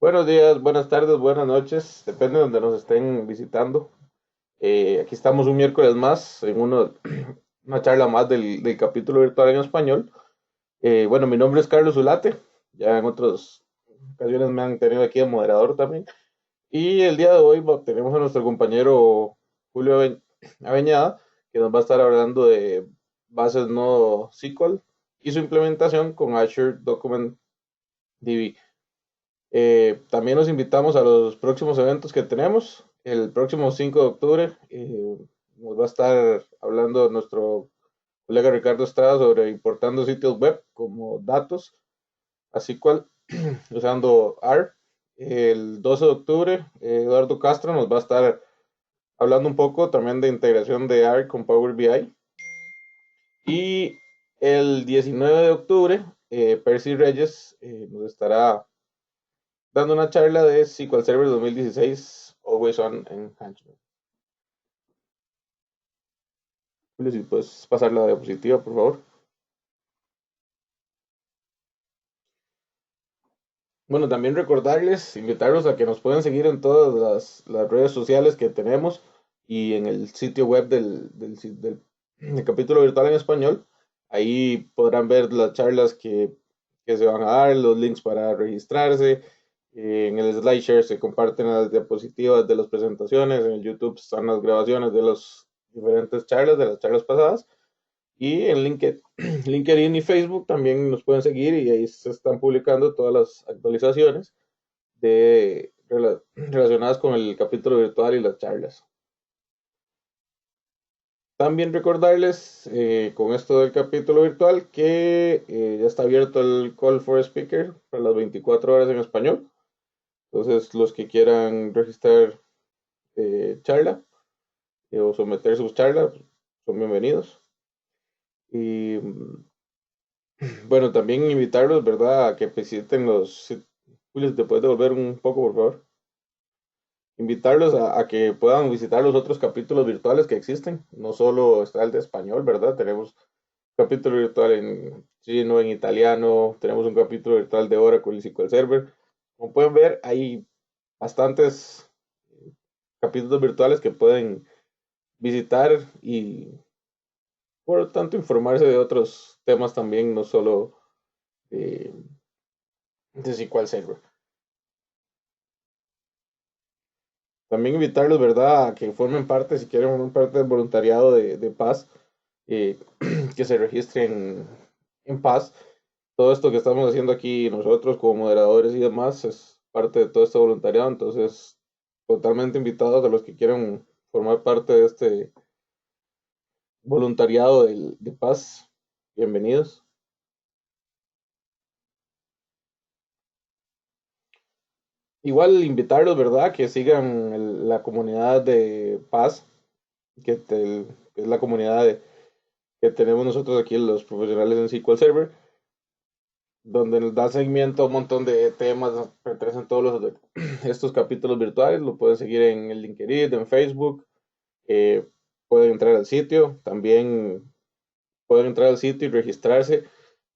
Buenos días, buenas tardes, buenas noches, depende de donde nos estén visitando. Aquí estamos un miércoles más en una charla más del capítulo virtual en español. Bueno, mi nombre es Carlos Zulate, ya en otras ocasiones me han tenido aquí de moderador también. Y el día de hoy tenemos a nuestro compañero Julio Aveñada, que nos va a estar hablando de bases no SQL y su implementación con Azure Document DB. También los invitamos a los próximos eventos que tenemos. El próximo 5 de octubre nos va a estar hablando nuestro colega Ricardo Estrada sobre importando sitios web como datos, así cual usando R. El 12 de octubre, Eduardo Castro nos va a estar hablando un poco también de integración de R con Power BI. Y el 19 de octubre, Percy Reyes nos estará dando una charla de SQL Server 2016 Always On Enhancement. Julio, si puedes pasar la diapositiva, por favor. Bueno, también recordarles, invitarlos a que nos pueden seguir en todas las redes sociales que tenemos y en el sitio web del capítulo virtual en español. Ahí podrán ver las charlas que se van a dar, los links para registrarse. En el SlideShare se comparten las diapositivas de las presentaciones. En el YouTube están las grabaciones de las diferentes charlas, de las charlas pasadas. Y en LinkedIn y Facebook también nos pueden seguir y ahí se están publicando todas las actualizaciones relacionadas con el capítulo virtual y las charlas. También recordarles con esto del capítulo virtual que ya está abierto el Call for Speaker para las 24 horas en español. Entonces, los que quieran registrar charla o someter sus charlas son bienvenidos. Y bueno, también invitarlos, ¿verdad?, a que visiten Julio, ¿te puedes devolver un poco, por favor? Invitarlos a que puedan visitar los otros capítulos virtuales que existen. No solo está el de español, ¿verdad? Tenemos capítulo virtual en chino, en italiano, tenemos un capítulo virtual de Oracle y SQL Server. Como pueden ver, hay bastantes capítulos virtuales que pueden visitar y, por lo tanto, informarse de otros temas también, no solo de, de SQL Server. También invitarlos, ¿verdad?, a que formen parte, si quieren formar parte del voluntariado de paz, eh, que se registren en paz. Todo esto que estamos haciendo aquí nosotros como moderadores y demás es parte de todo este voluntariado, entonces totalmente invitados a los que quieran formar parte de este voluntariado de paz. Bienvenidos. Igual invitarlos, ¿verdad?, que sigan la comunidad de paz, que es la comunidad que tenemos nosotros aquí, los profesionales en SQL Server, donde nos da seguimiento a un montón de temas, nos pertenecen todos estos capítulos virtuales. Lo pueden seguir en el LinkedIn, en Facebook, eh, pueden entrar al sitio, también pueden entrar al sitio y registrarse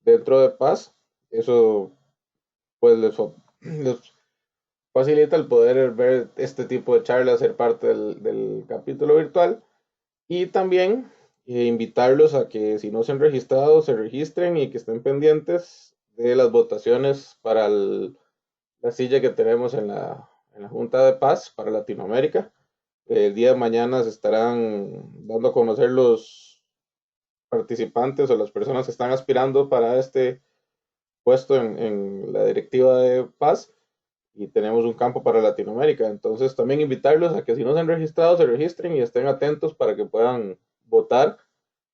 dentro de Paz. Eso pues les facilita el poder ver este tipo de charlas, ser parte del capítulo virtual. Y también invitarlos a que si no se han registrado, se registren y que estén pendientes de las votaciones para la silla que tenemos en la Junta de Paz para Latinoamérica. El día de mañana se estarán dando a conocer los participantes o las personas que están aspirando para este puesto en la directiva de Paz y tenemos un campo para Latinoamérica. Entonces también invitarlos a que si no se han registrado, se registren y estén atentos para que puedan votar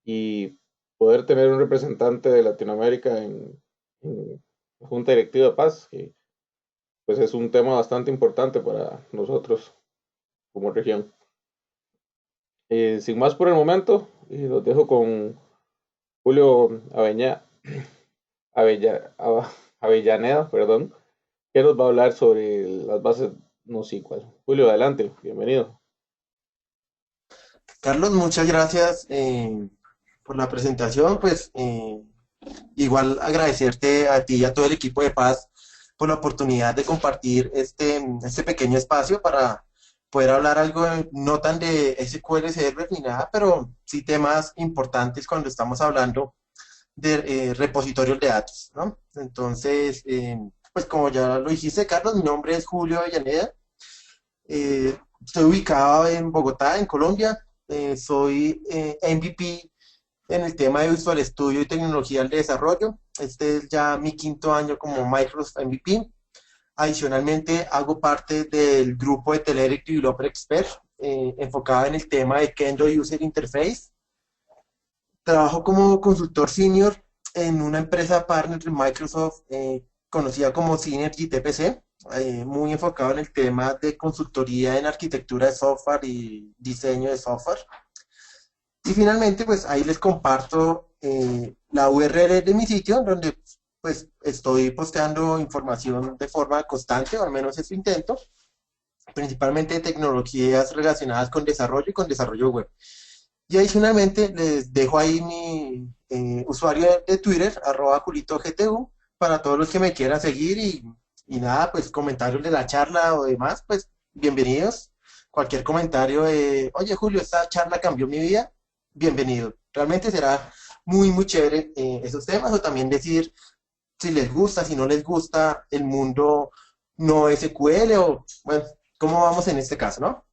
y poder tener un representante de Latinoamérica en la Junta Directiva de Paz, que pues es un tema bastante importante para nosotros como región. Sin más por el momento, los dejo con Julio Avellaneda, perdón, que nos va a hablar sobre las bases NoSQL. Julio, adelante, bienvenido. Carlos, muchas gracias por la presentación. Igual agradecerte a ti y a todo el equipo de Paz por la oportunidad de compartir este pequeño espacio para poder hablar algo no tan de SQL Server ni nada, pero sí temas importantes cuando estamos hablando de repositorios de datos, ¿no? Entonces, pues como ya lo dijiste, Carlos, mi nombre es Julio Avellaneda. Estoy ubicado en Bogotá, en Colombia. Soy MVP en el tema de Visual Studio y tecnología del desarrollo. Este es ya mi quinto año como Microsoft MVP. Adicionalmente, hago parte del grupo de Telerik Developer Expert, enfocado en el tema de Kendo User Interface. Trabajo como consultor senior en una empresa partner de Microsoft conocida como Synergy TPC, muy enfocado en el tema de consultoría en arquitectura de software y diseño de software. Y finalmente, pues ahí les comparto la URL de mi sitio, donde pues estoy posteando información de forma constante, o al menos eso intento, principalmente de tecnologías relacionadas con desarrollo y con desarrollo web. Y adicionalmente les dejo ahí mi usuario de Twitter, @JulitoGTU, para todos los que me quieran seguir y nada, pues comentarios de la charla o demás, pues bienvenidos. Cualquier comentario de, oye Julio, esta charla cambió mi vida, bienvenido. Realmente será muy, muy chévere esos temas, o también decir si les gusta, si no les gusta el mundo no SQL, o bueno, cómo vamos en este caso, ¿no?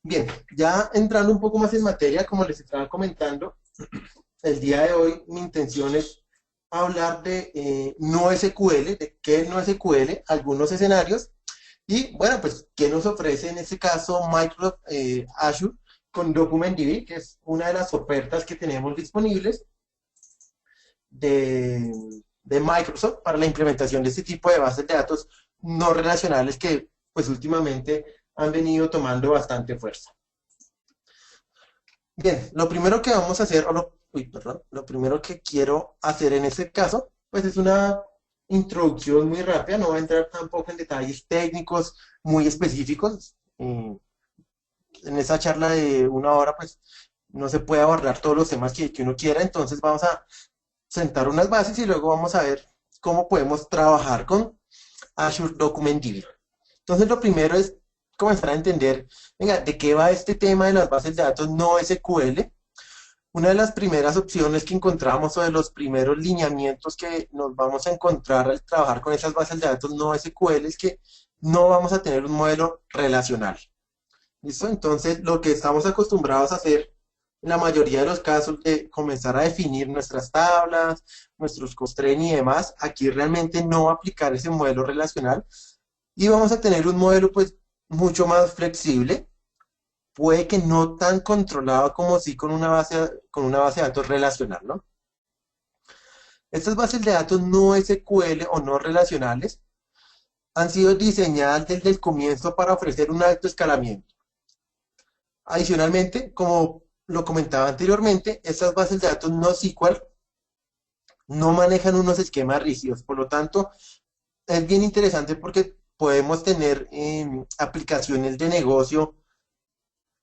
Bien, ya entrando un poco más en materia, como les estaba comentando, el día de hoy mi intención es hablar de no SQL, de qué es no SQL, algunos escenarios, y bueno, pues qué nos ofrece en este caso Microsoft Azure con DocumentDB, que es una de las ofertas que tenemos disponibles de, de Microsoft para la implementación de este tipo de bases de datos no relacionales que pues últimamente han venido tomando bastante fuerza. Bien, lo primero que vamos a hacer, perdón, lo primero que quiero hacer en este caso, pues es una introducción muy rápida, no voy a entrar tampoco en detalles técnicos muy específicos. En esa charla de una hora, pues no se puede abordar todos los temas que uno quiera, entonces vamos a sentar unas bases y luego vamos a ver cómo podemos trabajar con Azure Document DB. Entonces, lo primero es comenzar a entender, venga, ¿de qué va este tema de las bases de datos no SQL? Una de las primeras opciones que encontramos o de los primeros lineamientos que nos vamos a encontrar al trabajar con esas bases de datos no SQL es que no vamos a tener un modelo relacional. ¿Listo? Entonces, lo que estamos acostumbrados a hacer en la mayoría de los casos de comenzar a definir nuestras tablas, nuestros constraints y demás, aquí realmente no aplicar ese modelo relacional y vamos a tener un modelo pues mucho más flexible, puede que no tan controlado como sí con una base de datos relacional, ¿no? Estas bases de datos no SQL o no relacionales han sido diseñadas desde el comienzo para ofrecer un alto escalamiento. Adicionalmente, como lo comentaba anteriormente, estas bases de datos no SQL no manejan unos esquemas rígidos, por lo tanto, es bien interesante porque podemos tener aplicaciones de negocio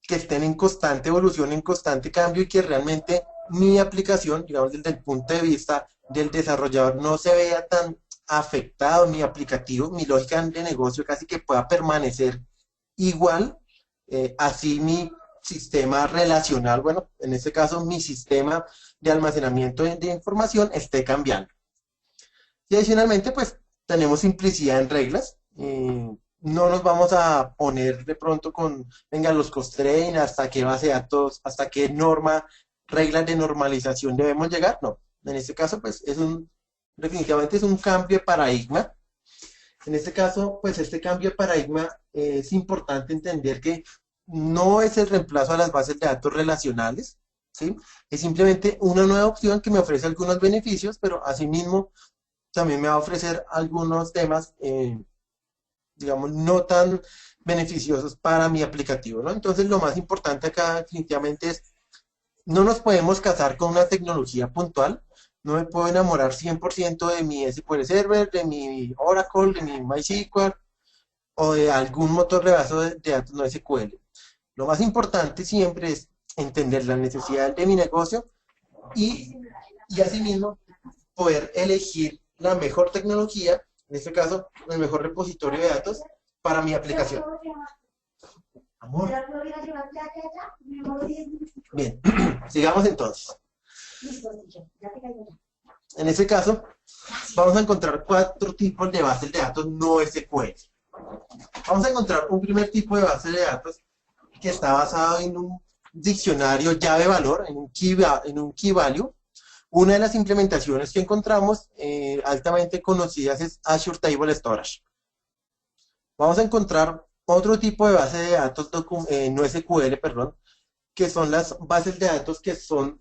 que estén en constante evolución, en constante cambio y que realmente mi aplicación, digamos desde el punto de vista del desarrollador, no se vea tan afectado mi aplicativo, mi lógica de negocio casi que pueda permanecer igual, así mi sistema relacional, bueno, en este caso mi sistema de almacenamiento de información esté cambiando. Y adicionalmente, pues tenemos simplicidad en reglas. No nos vamos a poner de pronto con, venga, los constraints, hasta qué base de datos, hasta qué norma, reglas de normalización debemos llegar. No, en este caso, pues definitivamente es un cambio de paradigma. En este caso, pues este cambio de paradigma es importante entender que no es el reemplazo a las bases de datos relacionales, ¿sí? Es simplemente una nueva opción que me ofrece algunos beneficios, pero asimismo también me va a ofrecer algunos temas, digamos, no tan beneficiosos para mi aplicativo, ¿no? Entonces, lo más importante acá definitivamente es, no nos podemos casar con una tecnología puntual, no me puedo enamorar 100% de mi SQL Server, de mi Oracle, de mi MySQL o de algún motor de base de datos no SQL. Lo más importante siempre es entender las necesidades de mi negocio y asimismo poder elegir la mejor tecnología en este caso, el mejor repositorio de datos para mi aplicación. Amor. Bien, sigamos entonces. En este caso, vamos a encontrar 4 tipos de bases de datos no SQL. Vamos a encontrar un primer tipo de base de datos que está basado en un diccionario llave-valor, en un key value. Una de las implementaciones que encontramos altamente conocidas es Azure Table Storage. Vamos a encontrar otro tipo de base de datos no SQL, perdón, que son las bases de datos que son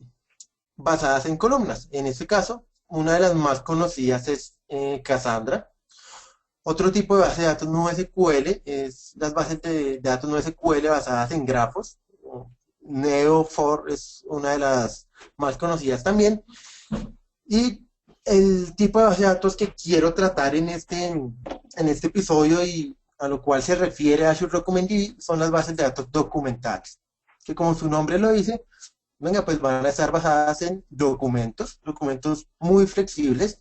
basadas en columnas. En este caso, una de las más conocidas es Cassandra. Otro tipo de base de datos no SQL es las bases de datos no SQL basadas en grafos. Neo4 es una de las más conocidas también. Y el tipo de base de datos que quiero tratar en este episodio y a lo cual se refiere Azure DocumentDB son las bases de datos documentales, que como su nombre lo dice, venga, pues van a estar basadas en documentos muy flexibles.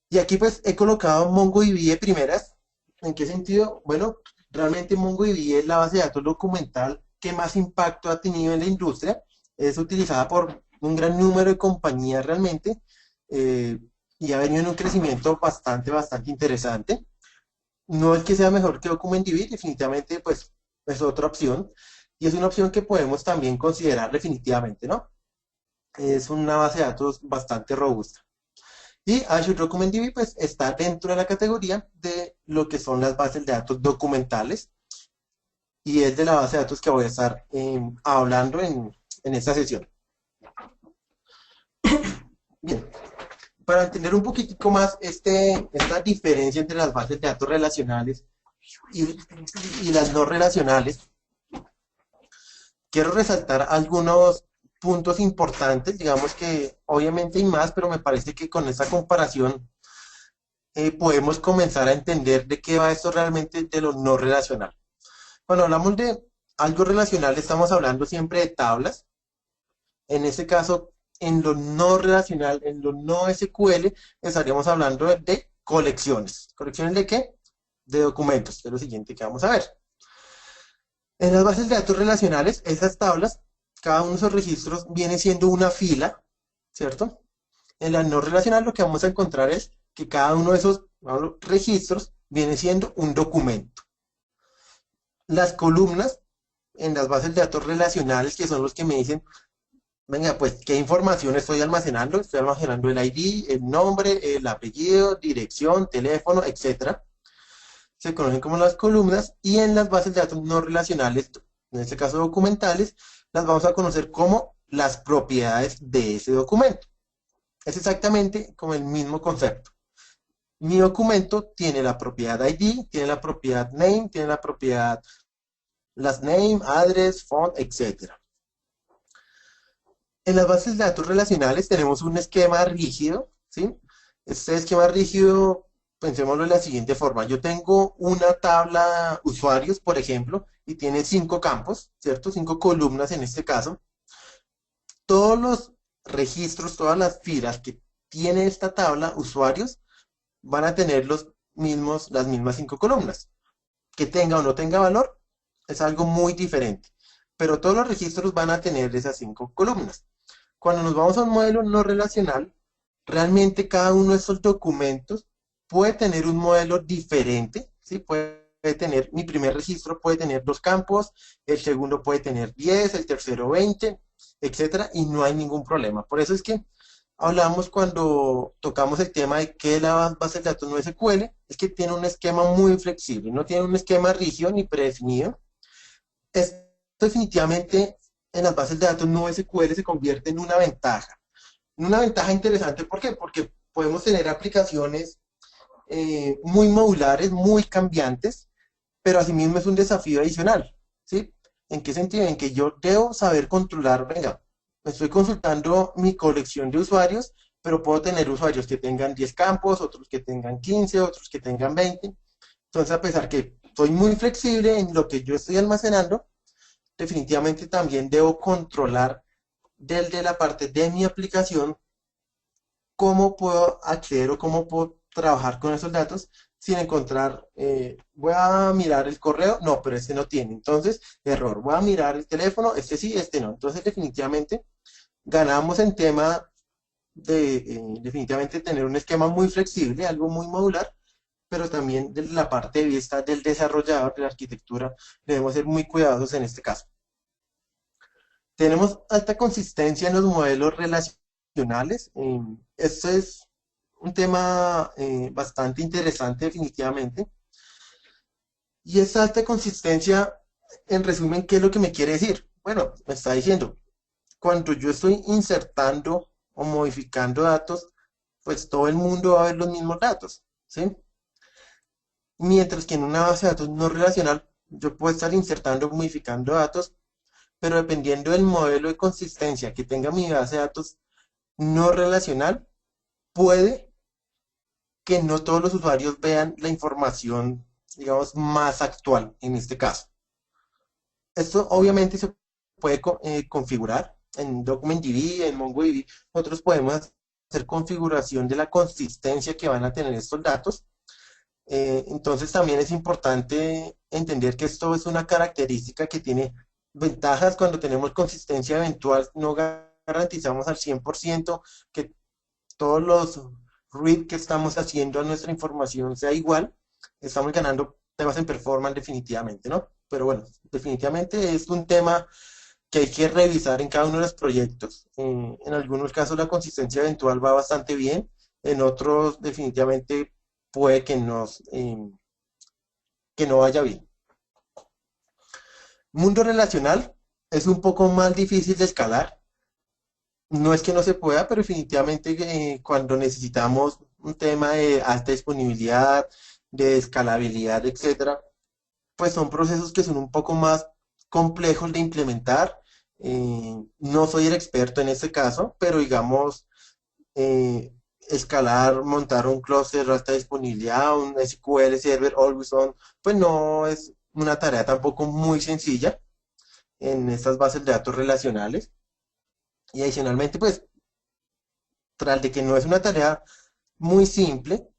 Y aquí pues he colocado MongoDB de primeras. ¿En qué sentido? Bueno, realmente MongoDB es la base de datos documental que más impacto ha tenido en la industria. Es utilizada por un gran número de compañías realmente y ha venido en un crecimiento bastante interesante. No es que sea mejor que DocumentDB, definitivamente pues es otra opción y es una opción que podemos también considerar definitivamente, ¿no? Es una base de datos bastante robusta. Y Azure DocumentDB pues está dentro de la categoría de lo que son las bases de datos documentales y es de la base de datos que voy a estar hablando en esta sesión. Bien, para entender un poquitico más esta diferencia entre las bases de datos relacionales y las no relacionales, quiero resaltar algunos puntos importantes, digamos que obviamente hay más, pero me parece que con esta comparación podemos comenzar a entender de qué va esto realmente de lo no relacional. Cuando hablamos de algo relacional, estamos hablando siempre de tablas. En este caso, en lo no relacional, en lo no SQL, estaríamos hablando de colecciones. ¿Colecciones de qué? De documentos, que es lo siguiente que vamos a ver. En las bases de datos relacionales, esas tablas, cada uno de esos registros viene siendo una fila, ¿cierto? En la no relacional lo que vamos a encontrar es que cada uno de esos registros viene siendo un documento. Las columnas en las bases de datos relacionales, que son los que me dicen, venga, pues, ¿qué información estoy almacenando? Estoy almacenando el ID, el nombre, el apellido, dirección, teléfono, etcétera. Se conocen como las columnas y en las bases de datos no relacionales, en este caso documentales, las vamos a conocer como las propiedades de ese documento. Es exactamente como el mismo concepto. Mi documento tiene la propiedad ID, tiene la propiedad name, tiene la propiedad last name, address, font, etc. En las bases de datos relacionales tenemos un esquema rígido, ¿sí? Este esquema rígido, pensémoslo de la siguiente forma. Yo tengo una tabla usuarios, por ejemplo, y tiene 5 campos, ¿cierto? 5 columnas en este caso. Todos los registros, todas las filas que tiene esta tabla usuarios van a tener las mismas 5 columnas. Que tenga o no tenga valor es algo muy diferente, pero todos los registros van a tener esas 5 columnas. Cuando nos vamos a un modelo no relacional, realmente cada uno de esos documentos puede tener un modelo diferente, ¿sí? Puede tener, mi primer registro puede tener 2 campos, el segundo puede tener 10, el tercero 20, etcétera, y no hay ningún problema. Por eso es que hablamos cuando tocamos el tema de que la base de datos no SQL, es que tiene un esquema muy flexible, no tiene un esquema rígido ni predefinido. Esto definitivamente en las bases de datos no SQL se convierte en una ventaja. Una ventaja interesante, ¿por qué? Porque podemos tener aplicaciones muy modulares, muy cambiantes, pero asimismo es un desafío adicional, ¿sí? ¿En qué sentido? En que yo debo saber controlar, venga, estoy consultando mi colección de usuarios, pero puedo tener usuarios que tengan 10 campos, otros que tengan 15, otros que tengan 20. Entonces, a pesar que soy muy flexible en lo que yo estoy almacenando, definitivamente también debo controlar desde la parte de mi aplicación cómo puedo acceder o cómo puedo trabajar con esos datos sin encontrar, voy a mirar el correo, no, pero este no tiene, entonces, error, voy a mirar el teléfono, este sí, este no, entonces definitivamente ganamos en tema de definitivamente tener un esquema muy flexible, algo muy modular, pero también de la parte de vista del desarrollador de la arquitectura, debemos ser muy cuidadosos en este caso. Tenemos alta consistencia en los modelos relacionales. Esto es un tema bastante interesante definitivamente. Y esa alta consistencia, en resumen, ¿qué es lo que me quiere decir? Bueno, me está diciendo, cuando yo estoy insertando o modificando datos, pues todo el mundo va a ver los mismos datos, ¿sí? Mientras que en una base de datos no relacional, yo puedo estar insertando o modificando datos, pero dependiendo del modelo de consistencia que tenga mi base de datos no relacional, puede que no todos los usuarios vean la información, digamos, más actual en este caso. Esto obviamente se puede configurar en DocumentDB, en MongoDB. Nosotros podemos hacer configuración de la consistencia que van a tener estos datos. Entonces también es importante entender que esto es una característica que tiene ventajas cuando tenemos consistencia eventual. No garantizamos al 100% que todos los read que estamos haciendo a nuestra información sea igual. Estamos ganando temas en performance definitivamente, ¿no? Pero bueno, definitivamente es un tema que hay que revisar en cada uno de los proyectos. En algunos casos la consistencia eventual va bastante bien, en otros definitivamente puede que no vaya bien. Mundo relacional es un poco más difícil de escalar. No es que no se pueda, pero definitivamente cuando necesitamos un tema de alta disponibilidad, de escalabilidad, etcétera, pues son procesos que son un poco más complejos de implementar. No soy el experto en este caso, pero digamos, escalar, montar un clúster de alta disponibilidad, un SQL Server Always On, pues no es una tarea tampoco muy sencilla en estas bases de datos relacionales. Y adicionalmente, pues, tras de que no es una tarea muy simple,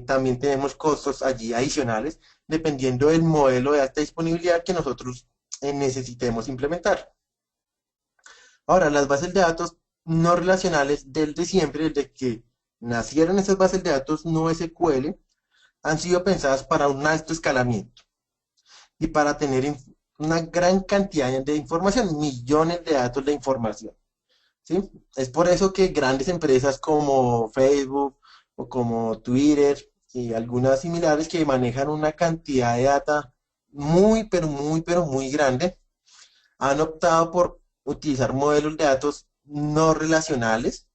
también tenemos costos allí adicionales dependiendo del modelo de alta disponibilidad que nosotros necesitemos implementar. Ahora, las bases de datos no relacionales desde siempre, desde que nacieron esas bases de datos no SQL, han sido pensadas para un alto escalamiento y para tener una gran cantidad de información, millones de datos de información. ¿Sí? Es por eso que grandes empresas como Facebook o como Twitter y algunas similares que manejan una cantidad de data muy, pero muy grande, han optado por utilizar modelos de datos no relacionales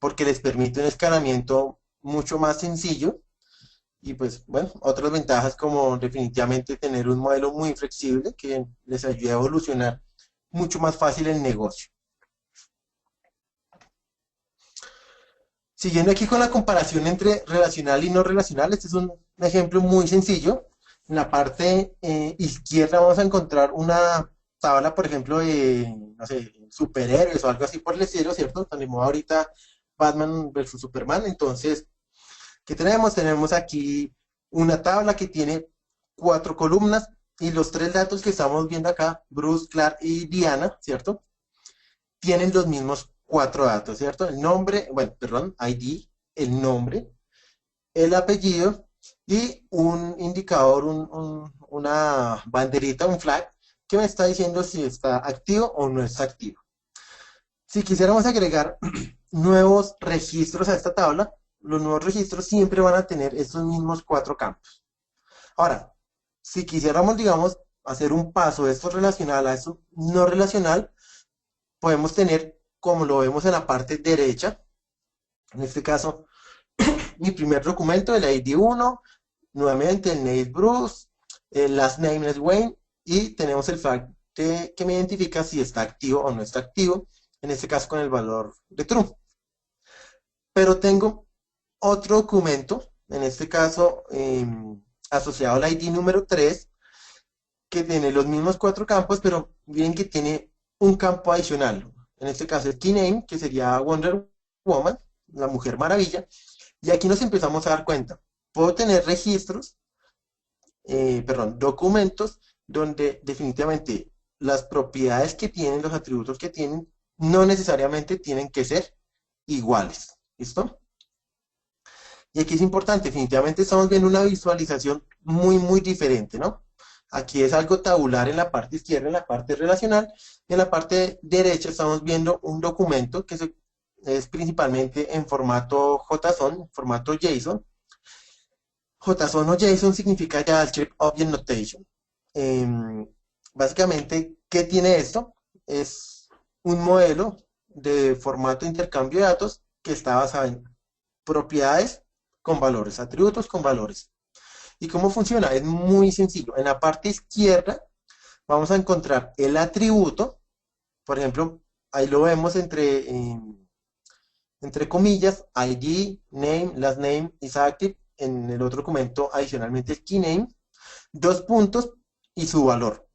porque les permite un escalamiento mucho más sencillo y pues bueno, otras ventajas como definitivamente tener un modelo muy flexible que les ayude a evolucionar mucho más fácil el negocio. Siguiendo aquí con la comparación entre relacional y no relacional, este es un ejemplo muy sencillo. En la parte izquierda vamos a encontrar una tabla, por ejemplo, de, no sé, superhéroes o algo así por el estilo, ¿cierto? Tenemos ahorita Batman versus Superman. Entonces, ¿qué tenemos? Tenemos aquí una tabla que tiene 4 columnas y los 3 datos que estamos viendo acá, Bruce, Clark y Diana, ¿cierto? Tienen los mismos 4 datos, ¿cierto? El nombre, bueno, perdón, ID, el nombre, el apellido y un indicador, una banderita, un flag, que me está diciendo si está activo o no está activo. Si quisiéramos agregar nuevos registros a esta tabla, los nuevos registros siempre van a tener estos mismos 4 campos. Ahora, si quisiéramos, digamos, hacer un paso de esto relacional a esto no relacional, podemos tener, como lo vemos en la parte derecha, en este caso, mi primer documento, el ID1, nuevamente el name es Bruce, el last name es Wayne, y tenemos el flag que me identifica si está activo o no está activo, en este caso con el valor de true. Pero tengo otro documento, en este caso asociado al ID número 3, que tiene los mismos 4 campos, pero bien que tiene un campo adicional. En este caso el key name, que sería Wonder Woman, la Mujer Maravilla, Y aquí nos empezamos a dar cuenta. Puedo tener registros, perdón, documentos donde definitivamente las propiedades que tienen, los atributos que tienen, no necesariamente tienen que ser iguales. ¿Listo? Y aquí es importante, definitivamente estamos viendo una visualización muy diferente, ¿no? Aquí es algo tabular en la parte izquierda, en la parte relacional, y en la parte derecha estamos viendo un documento es principalmente en formato JSON, formato JSON. JSON o JSON significa JavaScript Object Notation. Básicamente, ¿qué tiene esto? Es un modelo de formato de intercambio de datos que está basado en propiedades con valores, atributos con valores. ¿Y cómo funciona? Es muy sencillo. En la parte izquierda vamos a encontrar el atributo, por ejemplo, ahí lo vemos entre comillas, ID, name, last name is active, en el otro documento adicionalmente el key name, dos puntos y su valor.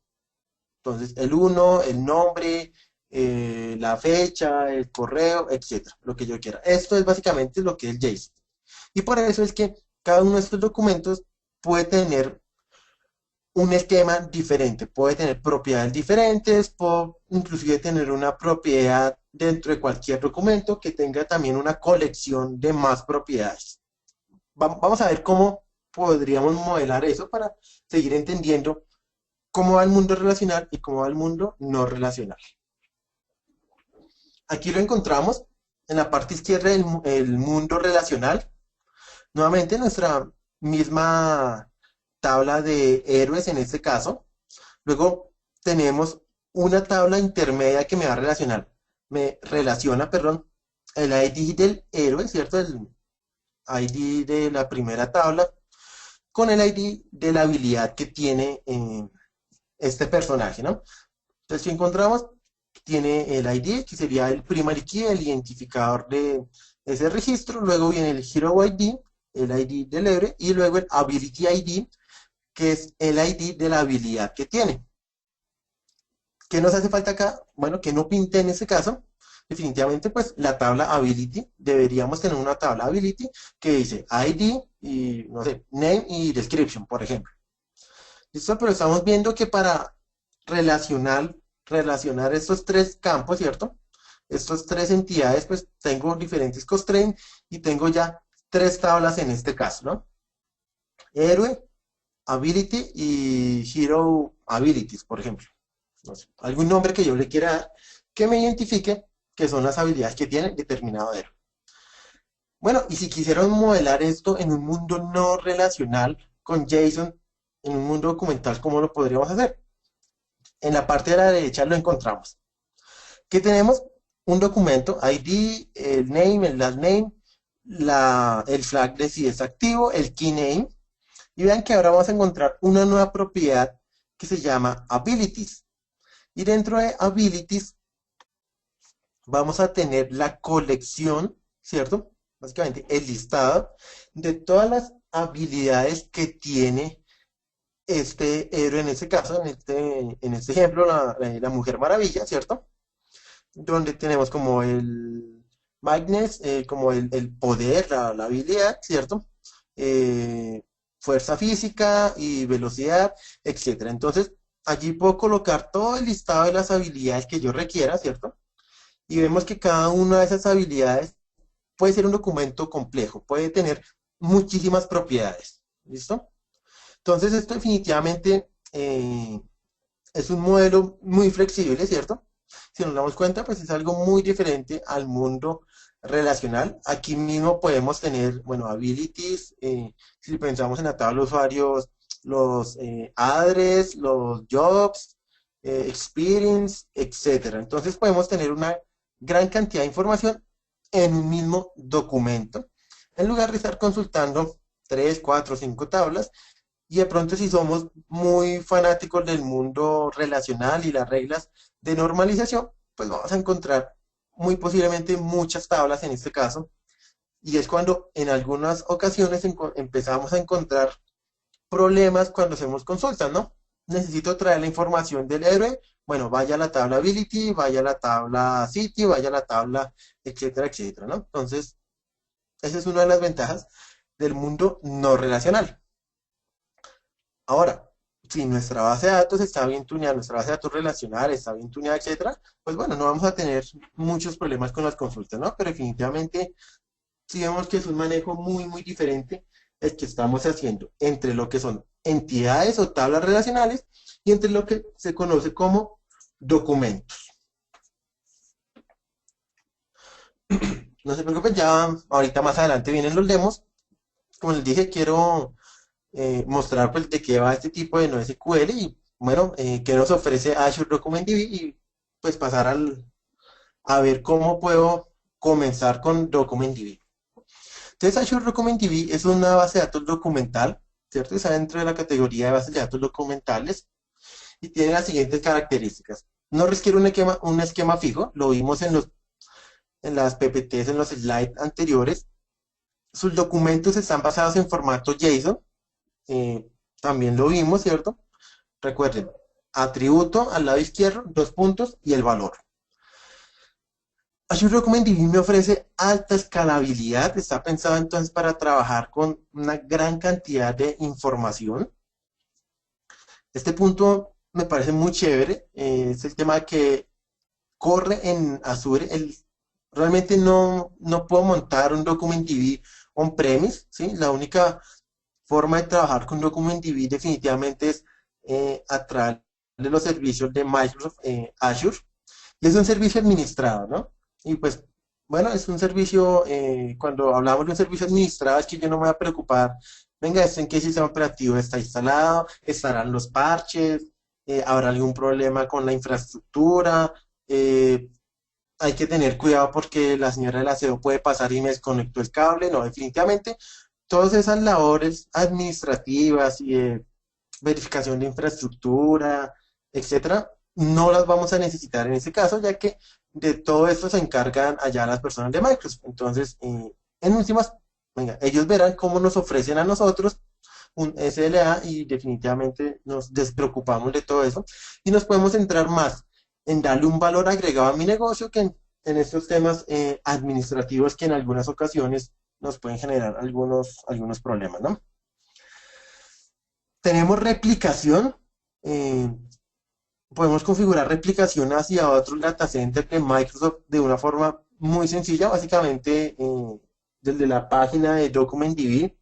Entonces, el uno, el nombre, la fecha, el correo, etcétera, lo que yo quiera. Esto es básicamente lo que es JSON. Y por eso es que cada uno de estos documentos puede tener un esquema diferente, puede tener propiedades diferentes, puede inclusive tener una propiedad dentro de cualquier documento que tenga también una colección de más propiedades. Vamos a ver cómo podríamos modelar eso para seguir entendiendo cómo va el mundo relacional y cómo va el mundo no relacional. Aquí lo encontramos en la parte izquierda el mundo relacional. Nuevamente nuestra misma tabla de héroes en este caso. Luego tenemos una tabla intermedia que me relaciona, perdón, el ID del héroe, ¿cierto? El ID de la primera tabla con el ID de la habilidad que tiene este personaje, ¿no? Entonces, si encontramos, tiene el ID, que sería el primary key, el identificador de ese registro. Luego viene el Hero ID, el ID del héroe, y luego el Ability ID, que es el ID de la habilidad que tiene. ¿Qué nos hace falta acá? Bueno, que no pinte en ese caso. Definitivamente, pues la tabla Ability, deberíamos tener una tabla Ability que dice ID y, no sé, Name y Description, por ejemplo. ¿Listo? Pero estamos viendo que para relacionar estos tres campos, ¿cierto? Estas tres entidades, pues tengo diferentes constraints y tengo ya tres tablas en este caso, ¿no? Héroe, Ability y Hero Abilities, por ejemplo. No sé, algún nombre que yo le quiera dar que me identifique que son las habilidades que tiene determinado héroe. Bueno, y si quisiéramos modelar esto en un mundo no relacional con JSON, en un mundo documental, ¿cómo lo podríamos hacer? En la parte de la derecha lo encontramos. Que tenemos un documento, ID, el name, el last name, el flag de si es activo, el key name. Y vean que ahora vamos a encontrar una nueva propiedad que se llama abilities. Y dentro de abilities vamos a tener la colección, ¿cierto? Básicamente el listado de todas las habilidades que tiene este héroe en este caso, en este ejemplo, la Mujer Maravilla, ¿cierto? Donde tenemos como el Magnus, como el poder, la habilidad, ¿cierto? Fuerza física y velocidad, etcétera. Entonces, allí puedo colocar todo el listado de las habilidades que yo requiera, ¿cierto? Y vemos que cada una de esas habilidades puede ser un documento complejo, puede tener muchísimas propiedades, ¿listo? Entonces, esto definitivamente es un modelo muy flexible, ¿cierto? Si nos damos cuenta, pues es algo muy diferente al mundo relacional. Aquí mismo podemos tener, bueno, abilities, si pensamos en la tabla de usuarios, los address, los jobs, experience, etcétera. Entonces podemos tener una gran cantidad de información en un mismo documento, en lugar de estar consultando 3, 4, 5 tablas. Y de pronto si somos muy fanáticos del mundo relacional y las reglas de normalización, pues vamos a encontrar muy posiblemente muchas tablas en este caso. Y es cuando en algunas ocasiones empezamos a encontrar problemas cuando hacemos consultas, ¿no? Necesito traer la información del héroe, bueno, vaya a la tabla ability, vaya a la tabla city, vaya a la tabla, etcétera, etcétera, ¿no? Entonces, Esa es una de las ventajas del mundo no relacional. Ahora, si nuestra base de datos está bien tuneada, nuestra base de datos relacional está bien tuneada, etcétera, pues bueno, no vamos a tener muchos problemas con las consultas, ¿no? Pero definitivamente, si vemos que es un manejo muy, muy diferente el que estamos haciendo entre lo que son entidades o tablas relacionales y entre lo que se conoce como documentos. No se preocupen, ya ahorita más adelante vienen los demos. Como les dije, quiero mostrar pues, de qué va este tipo de NoSQL y bueno, qué nos ofrece Azure Document DB y pues pasar a ver cómo puedo comenzar con Document DB. Entonces Azure Document DB es una base de datos documental, ¿cierto? Está dentro de la categoría de bases de datos documentales y tiene las siguientes características. No requiere un esquema fijo, lo vimos en las PPTs, en los slides anteriores. Sus documentos están basados en formato JSON, eh, también lo vimos, ¿cierto? Recuerden, atributo al lado izquierdo, dos puntos y el valor. Azure Document DB me ofrece alta escalabilidad, está pensado entonces para trabajar con una gran cantidad de información. Este punto me parece muy chévere, es el tema que corre en Azure. Realmente no puedo montar un Document DB on-premise, ¿sí? La única forma de trabajar con DocumentDB definitivamente es a través de los servicios de Microsoft Azure. Y es un servicio administrado, ¿no? Y pues, bueno, es un servicio, cuando hablamos de un servicio administrado, es que yo no me voy a preocupar, venga, ¿esto en qué sistema operativo está instalado? ¿Estarán los parches? ¿Habrá algún problema con la infraestructura? Eh, Hay que tener cuidado porque la señora del aseo puede pasar y me desconectó el cable. No, definitivamente todas esas labores administrativas y de verificación de infraestructura, etcétera, no las vamos a necesitar en ese caso, ya que de todo esto se encargan allá las personas de Microsoft. Entonces, en últimas, venga, ellos verán cómo nos ofrecen a nosotros un SLA y definitivamente nos despreocupamos de todo eso y nos podemos centrar más en darle un valor agregado a mi negocio que en estos temas administrativos que en algunas ocasiones nos pueden generar algunos problemas, ¿no? Tenemos replicación, eh, podemos configurar replicación hacia otros data centers de Microsoft de una forma muy sencilla, básicamente desde la página de DocumentDB.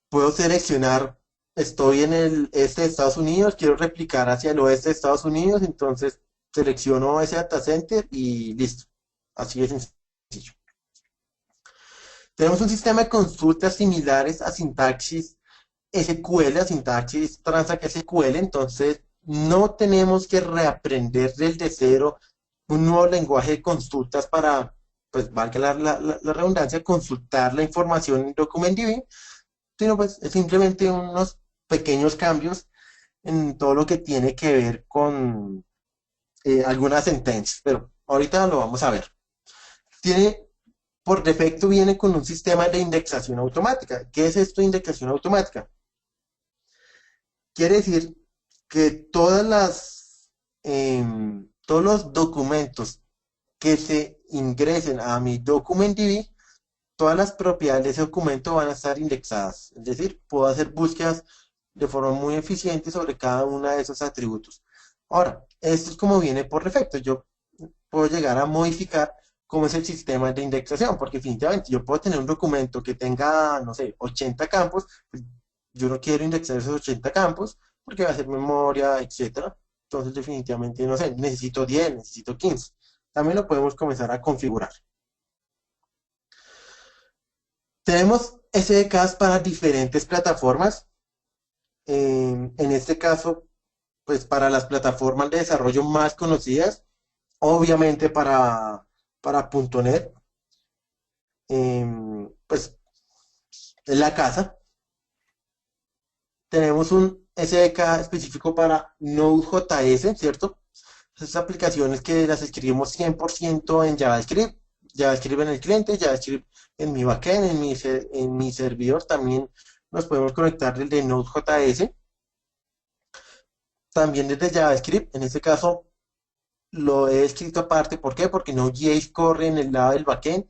Puedo seleccionar, estoy en el este de Estados Unidos, quiero replicar hacia el oeste de Estados Unidos, entonces selecciono ese data center y listo. Así es sencillo. Tenemos un sistema de consultas similares a sintaxis SQL, a sintaxis Transact SQL, entonces no tenemos que reaprender desde cero un nuevo lenguaje de consultas para, pues valga la redundancia, consultar la información en DocumentDB, sino pues es simplemente unos pequeños cambios en todo lo que tiene que ver con algunas sentencias, pero ahorita lo vamos a ver. Tiene, por defecto viene con un sistema de indexación automática. ¿Qué es esto de indexación automática? Quiere decir que todos los documentos que se ingresen a mi DocumentDB, todas las propiedades de ese documento van a estar indexadas. Es decir, puedo hacer búsquedas de forma muy eficiente sobre cada uno de esos atributos. Ahora, esto es como viene por defecto. Yo puedo llegar a modificar cómo es el sistema de indexación, porque definitivamente yo puedo tener un documento que tenga, no sé, 80 campos, pues yo no quiero indexar esos 80 campos porque va a ser memoria, etcétera. Entonces, definitivamente, no sé, necesito 10, necesito 15. También lo podemos comenzar a configurar. Tenemos SDKs para diferentes plataformas. En este caso, pues para las plataformas de desarrollo más conocidas, obviamente para .NET, pues es la casa. Tenemos un SDK específico para Node.js, ¿cierto? Esas aplicaciones que las escribimos 100% en JavaScript, JavaScript en el cliente, JavaScript en mi backend, en mi servidor también nos podemos conectar desde Node.js, también desde JavaScript, en este caso lo he escrito aparte, ¿por qué? Porque Node.js corre en el lado del backend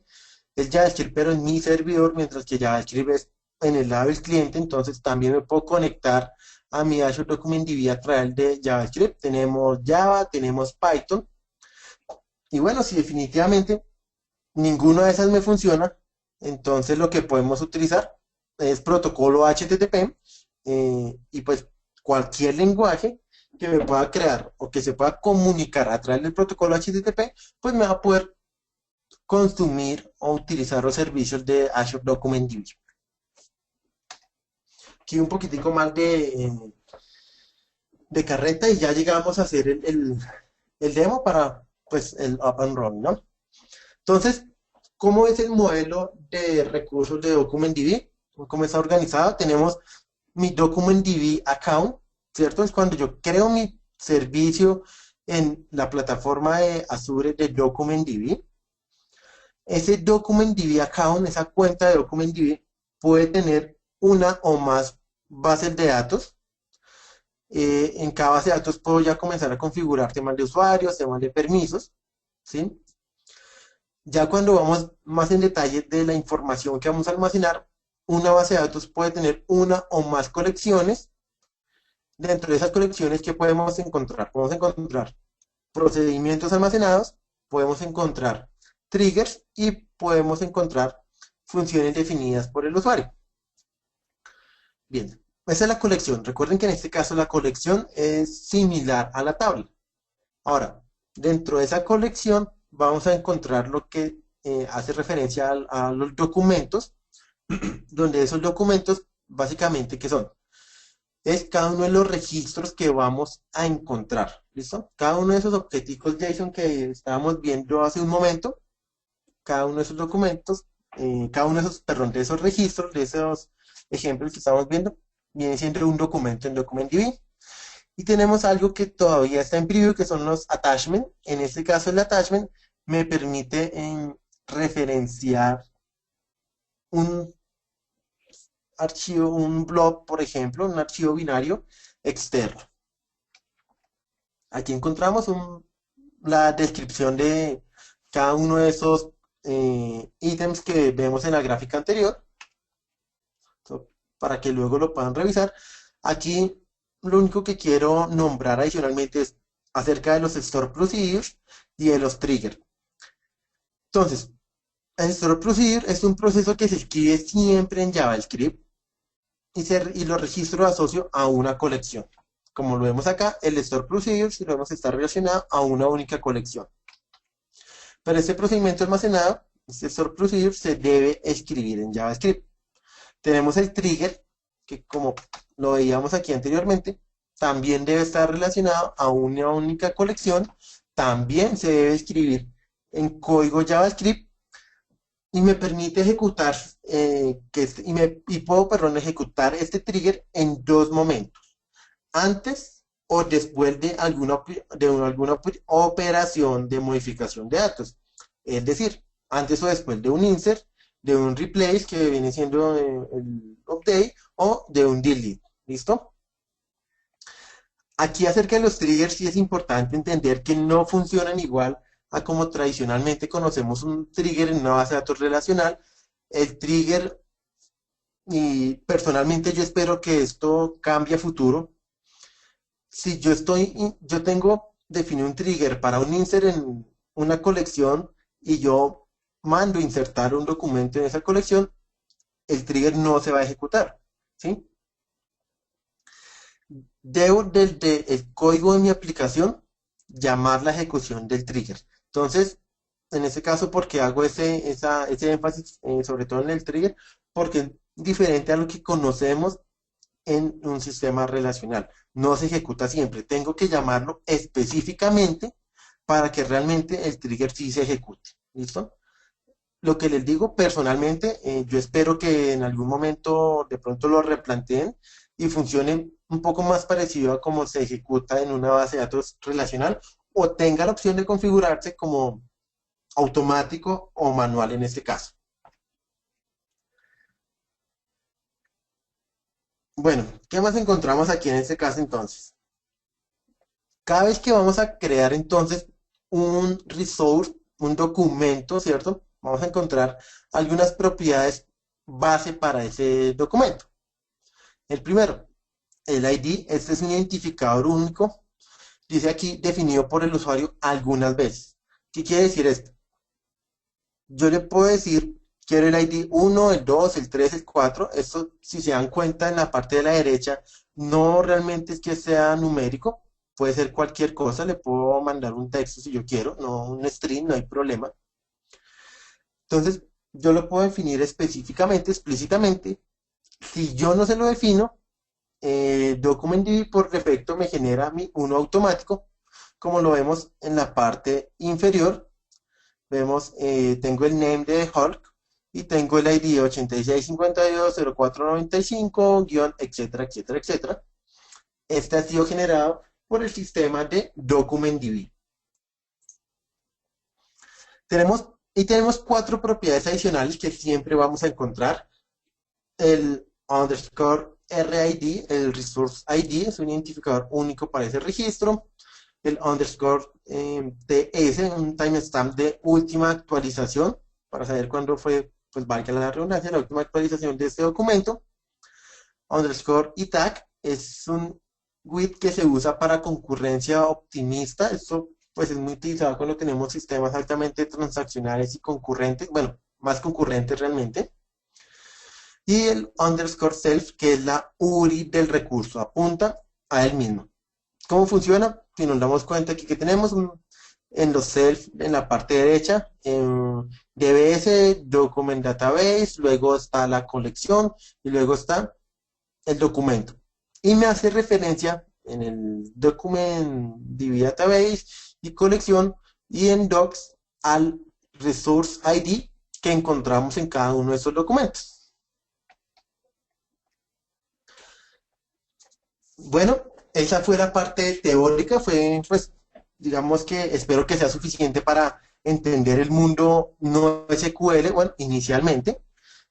el JavaScript, pero en mi servidor, mientras que JavaScript es en el lado del cliente. Entonces también me puedo conectar a mi Azure Document DB a través de JavaScript. Tenemos Java, tenemos Python. Y bueno, si definitivamente ninguna de esas me funciona, entonces lo que podemos utilizar es protocolo HTTP, y pues cualquier lenguaje que me pueda crear o que se pueda comunicar a través del protocolo HTTP, pues me va a poder consumir o utilizar los servicios de Azure Document DB. Aquí un poquitico más de carreta y ya llegamos a hacer el demo para pues el up and running, ¿no? Entonces, ¿cómo es el modelo de recursos de DocumentDB? ¿Cómo está organizado? Tenemos mi DocumentDB account, ¿cierto? Es cuando yo creo mi servicio en la plataforma de Azure de DocumentDB. Ese DocumentDB account, esa cuenta de DocumentDB, puede tener una o más bases de datos. En cada base de datos puedo ya comenzar a configurar temas de usuarios, temas de permisos, ¿sí? Ya cuando vamos más en detalle de la información que vamos a almacenar, una base de datos puede tener una o más colecciones. Dentro de esas colecciones, ¿qué podemos encontrar? Podemos encontrar procedimientos almacenados, podemos encontrar triggers y podemos encontrar funciones definidas por el usuario. Bien, esa es la colección. Recuerden que en este caso la colección es similar a la tabla. Ahora, dentro de esa colección vamos a encontrar lo que hace referencia a los documentos, donde esos documentos básicamente, ¿qué son? Es cada uno de los registros que vamos a encontrar, ¿listo? Cada uno de esos objetivos JSON que estábamos viendo hace un momento, cada uno de esos documentos, cada uno de esos, perdón, de esos registros, de esos ejemplos que estamos viendo, viene siendo un documento en DocumentDB. Y tenemos algo que todavía está en preview, que son los attachments. En este caso, el attachment me permite referenciar un archivo, un blob, por ejemplo, un archivo binario externo. Aquí encontramos la descripción de cada uno de esos ítems que vemos en la gráfica anterior, para que luego lo puedan revisar. Aquí lo único que quiero nombrar adicionalmente es acerca de los store procedures y de los triggers. Entonces, el store procedure es un proceso que se escribe siempre en JavaScript y lo registro asocio a una colección. Como lo vemos acá, el store procedure, si lo vemos, está relacionado a una única colección. Pero este procedimiento almacenado, este store procedure, se debe escribir en JavaScript. Tenemos el trigger, que como lo veíamos aquí anteriormente, también debe estar relacionado a una única colección. También se debe escribir en código JavaScript y me permite ejecutar, puedo, perdón, ejecutar este trigger en dos momentos, antes o después de alguna operación de modificación de datos. Es decir, antes o después de un insert, de un replace, que viene siendo el update, o de un delete. ¿Listo? Aquí acerca de los triggers sí es importante entender que no funcionan igual a como tradicionalmente conocemos un trigger en una base de datos relacional. El trigger, y personalmente yo espero que esto cambie a futuro. Si yo tengo definido un trigger para un insert en una colección y yo mando insertar un documento en esa colección, el trigger no se va a ejecutar, ¿sí? Debo desde el código de mi aplicación llamar la ejecución del trigger. Entonces, en este caso, ¿por qué hago ese énfasis, sobre todo en el trigger? Porque es diferente a lo que conocemos en un sistema relacional. No se ejecuta siempre. Tengo que llamarlo específicamente para que realmente el trigger sí se ejecute. ¿Listo? Lo que les digo personalmente, yo espero que en algún momento de pronto lo replanteen y funcione un poco más parecido a cómo se ejecuta en una base de datos relacional, o tenga la opción de configurarse como automático o manual en este caso. Bueno, ¿qué más encontramos aquí en este caso entonces? Cada vez que vamos a crear entonces un resource, un documento, ¿cierto? vamos a encontrar algunas propiedades base para ese documento. El primero, el ID, este es un identificador único, dice aquí definido por el usuario algunas veces. ¿Qué quiere decir esto? Yo le puedo decir, quiero el ID 1, el 2, el 3, el 4. Esto, si se dan cuenta, en la parte de la derecha, no realmente es que sea numérico, puede ser cualquier cosa, le puedo mandar un texto si yo quiero, no un string, no hay problema. Entonces, yo lo puedo definir específicamente, explícitamente. Si yo no se lo defino, DocumentDB por defecto me genera uno automático, como lo vemos en la parte inferior. Vemos, tengo el name de Hulk y tengo el ID 86520495, guión, etcétera, etcétera, etcétera. Este ha sido generado por el sistema de DocumentDB. Tenemos cuatro propiedades adicionales que siempre vamos a encontrar. El underscore RID, el Resource ID, es un identificador único para ese registro. El underscore TS, un timestamp de última actualización, para saber cuándo fue, pues valga la redundancia, la última actualización de este documento. Underscore ITAC es un WIT que se usa para concurrencia optimista. Esto pues es muy utilizado cuando tenemos sistemas altamente transaccionales y concurrentes, bueno, más concurrentes realmente. Y el underscore self, que es la URI del recurso, apunta a él mismo. ¿Cómo funciona? Si nos damos cuenta aquí que tenemos en los self, en la parte derecha, DBS, Document Database, luego está la colección y luego está el documento. Y me hace referencia en el Document DB Database y colección y en Docs al Resource ID que encontramos en cada uno de esos documentos. Bueno, esa fue la parte teórica, fue pues digamos que espero que sea suficiente para entender el mundo no SQL, bueno, inicialmente,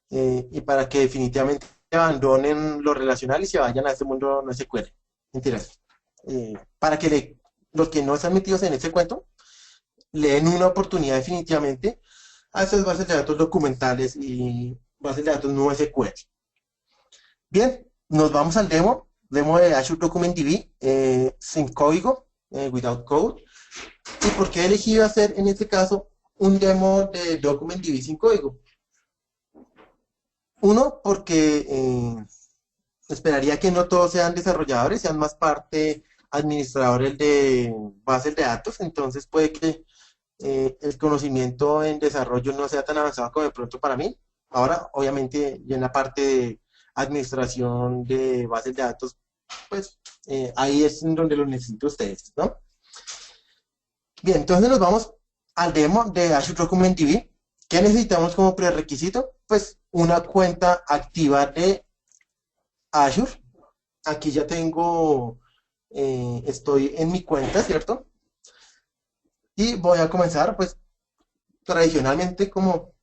y para que definitivamente abandonen lo relacional y se vayan a este mundo no SQL. Mentiras. Para que los que no están metidos en ese cuento le den una oportunidad definitivamente a estas bases de datos documentales y bases de datos no SQL. Bien, nos vamos al demo de Azure Document DB sin código, without code. ¿Y por qué he elegido hacer en este caso un demo de Document DB sin código? Uno, porque esperaría que no todos sean desarrolladores, sean más parte administradores de bases de datos, entonces puede que el conocimiento en desarrollo no sea tan avanzado como de pronto para mí. Ahora, obviamente, ya en la parte de administración de bases de datos, pues ahí es donde lo necesito ustedes, ¿no? Bien, entonces nos vamos al demo de Azure Document DB. ¿Qué necesitamos como prerequisito? Pues una cuenta activa de Azure. Aquí ya tengo, estoy en mi cuenta, ¿cierto? Y voy a comenzar, pues tradicionalmente como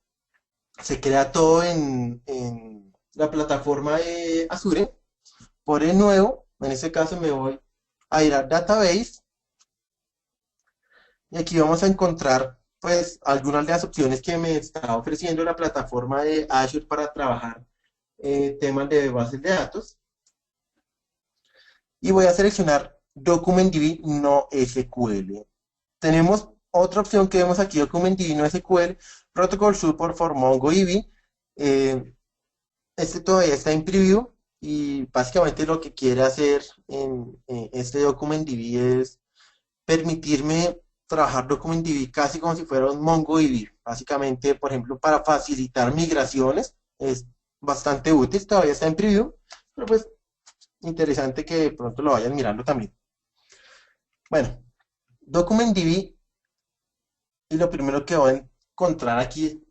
se crea todo en la plataforma de Azure, por el nuevo, en este caso me voy a ir a Database y aquí vamos a encontrar pues algunas de las opciones que me está ofreciendo la plataforma de Azure para trabajar temas de bases de datos y voy a seleccionar DocumentDB no SQL. Tenemos otra opción que vemos aquí, DocumentDB no SQL, Protocol Support for MongoDB. Este todavía está en preview y básicamente lo que quiere hacer en este DocumentDB es permitirme trabajar DocumentDB casi como si fuera un MongoDB. Básicamente, por ejemplo, para facilitar migraciones es bastante útil, todavía está en preview, pero pues interesante que de pronto lo vayan mirando también. Bueno, DocumentDB y lo primero que voy a encontrar aquí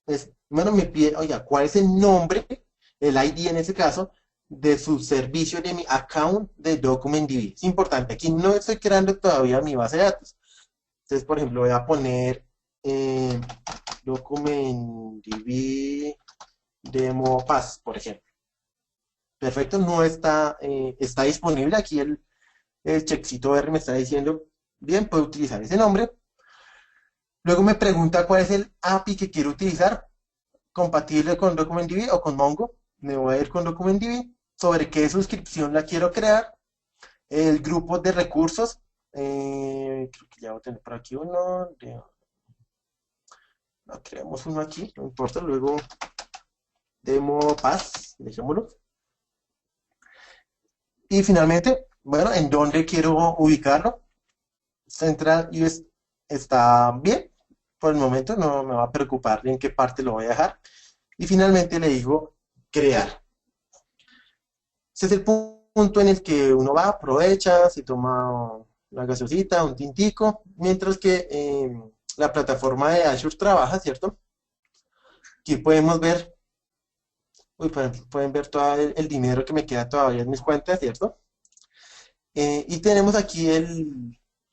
es, bueno, me pide, oiga, ¿cuál es el nombre, el ID en ese caso, de su servicio de mi account de DocumentDB? Es importante, aquí no estoy creando todavía mi base de datos. Entonces, por ejemplo, voy a poner DocumentDB Demo Pass, por ejemplo. Perfecto, no está, está disponible. Aquí el checkcito R me está diciendo, bien, puedo utilizar ese nombre. Luego me pregunta cuál es el API que quiero utilizar, compatible con DocumentDB o con Mongo. Me voy a ir con DocumentDB. Sobre qué suscripción la quiero crear. El grupo de recursos. Creo que ya voy a tener por aquí uno. Creamos uno aquí, no importa. Luego demo pass, dejémoslo. Y finalmente, bueno, ¿en dónde quiero ubicarlo? Central US está bien. Por el momento no me va a preocupar en qué parte lo voy a dejar. Y finalmente le digo crear. Ese es el punto en el que uno va, aprovecha, se toma una gaseosita, un tintico, mientras que la plataforma de Azure trabaja, ¿cierto? Aquí podemos ver, uy, pueden ver todo el dinero que me queda todavía en mis cuentas, ¿cierto? Y tenemos aquí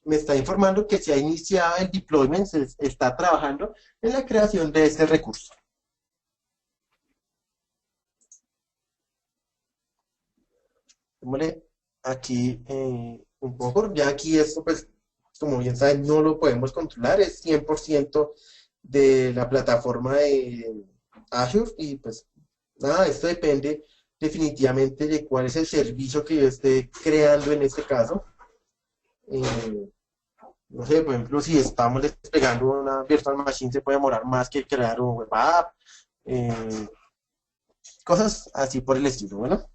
me está informando que se ha iniciado el deployment, se está trabajando en la creación de este recurso. Démosle aquí un poco, ya aquí esto pues, como bien saben, no lo podemos controlar, es 100% de la plataforma de Azure y pues nada, esto depende definitivamente de cuál es el servicio que yo esté creando en este caso. Eh, no sé, por ejemplo, si estamos desplegando una virtual machine se puede demorar más que crear un web app, eh, cosas así por el estilo. Bueno,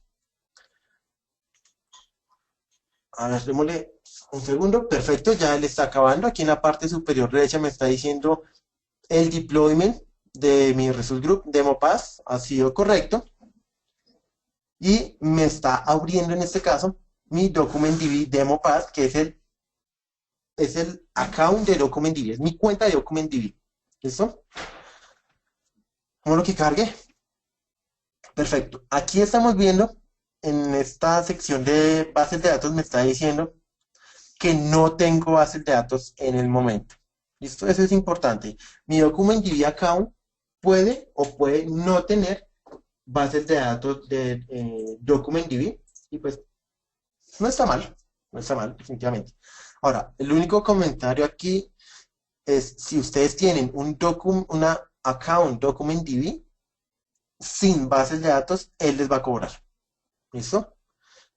a ver, démosle un segundo. Perfecto, ya le está acabando. Aquí en la parte superior derecha me está diciendo el deployment de mi Resource Group DemoPass ha sido correcto. Y me está abriendo en este caso mi DocumentDB DemoPass, que es el account de DocumentDB, es mi cuenta de DocumentDB. ¿Listo? Como lo que cargue. Perfecto. Aquí estamos viendo, en esta sección de bases de datos me está diciendo que no tengo bases de datos en el momento. ¿Listo? Eso es importante. Mi DocumentDB account puede o puede no tener bases de datos de DocumentDB y pues no está mal, no está mal, definitivamente. Ahora, el único comentario aquí es si ustedes tienen una account DocumentDB sin bases de datos, él les va a cobrar. ¿Listo?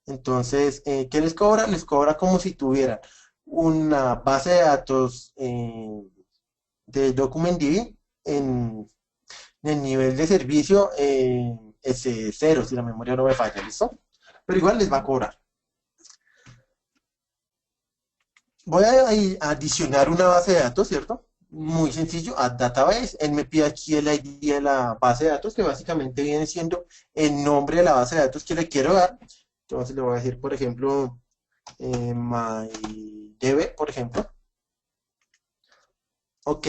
Entonces, ¿qué les cobra? Les cobra como si tuvieran una base de datos de DocumentDB en el nivel de servicio S0, si la memoria no me falla, ¿listo? Pero igual les va a cobrar. Voy a adicionar una base de datos, ¿cierto? Muy sencillo, a database. Él me pide aquí el ID de la base de datos, que básicamente viene siendo el nombre de la base de datos que le quiero dar. Entonces le voy a decir, por ejemplo, MyDB, por ejemplo. Ok,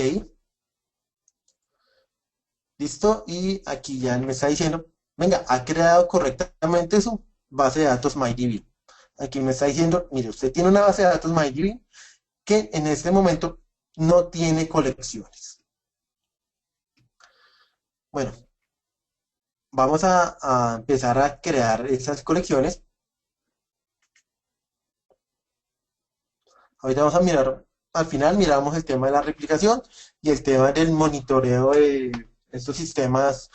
listo. Y aquí ya me está diciendo, venga, ha creado correctamente su base de datos MyDB. Aquí me está diciendo, mire, usted tiene una base de datos MyDB que en este momento no tiene colecciones. Bueno, vamos a empezar a crear esas colecciones. Ahorita vamos a mirar, al final miramos el tema de la replicación y el tema del monitoreo de estos sistemas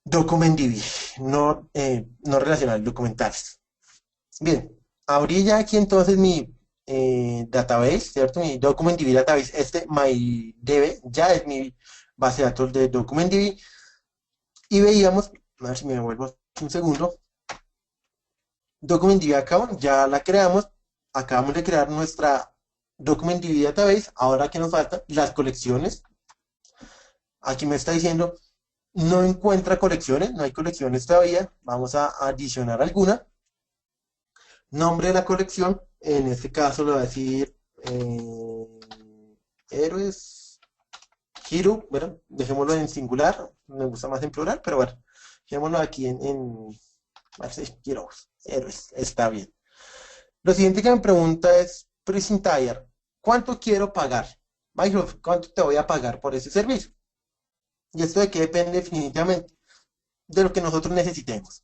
DocumentDB, no relacionales, documentales. Bien, abrí ya aquí entonces mi database, ¿cierto? Mi DocumentDB database, MyDB, ya es mi base de datos de DocumentDB. Y veíamos, a ver si me vuelvo un segundo, DocumentDB account, ya la creamos, acabamos de crear nuestra DocumentDB database, ahora que nos falta las colecciones. Aquí me está diciendo, no encuentra colecciones, no hay colecciones todavía, vamos a adicionar alguna. Nombre de la colección, en este caso le voy a decir héroes, Hero, bueno, dejémoslo en singular, me gusta más en plural, pero bueno, dejémoslo aquí Heroes, héroes, está bien. Lo siguiente que me pregunta es, Pricing Tire, ¿cuánto quiero pagar? Microsoft, ¿cuánto te voy a pagar por ese servicio? Y esto de qué depende definitivamente de lo que nosotros necesitemos.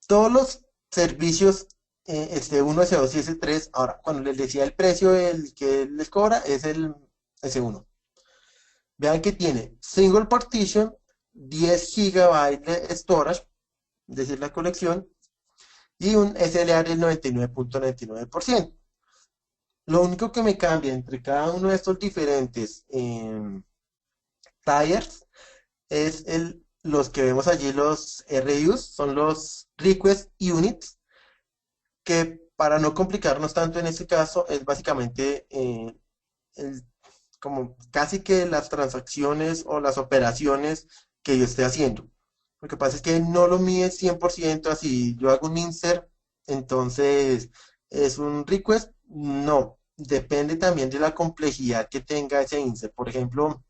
Todos los servicios S1, S2 y S3. Ahora, cuando les decía el precio el que les cobra es el S1. Vean que tiene single partition, 10 GB de storage, es decir, la colección, y un SLA del 99.99%. Lo único que me cambia entre cada uno de estos diferentes tires es los que vemos allí, los RUs, son los Request Units, que para no complicarnos tanto en este caso, es básicamente el- como casi que las transacciones o las operaciones que yo esté haciendo. Lo que pasa es que no lo mide 100%, así yo hago un insert, entonces es un request, no, depende también de la complejidad que tenga ese insert. Por ejemplo,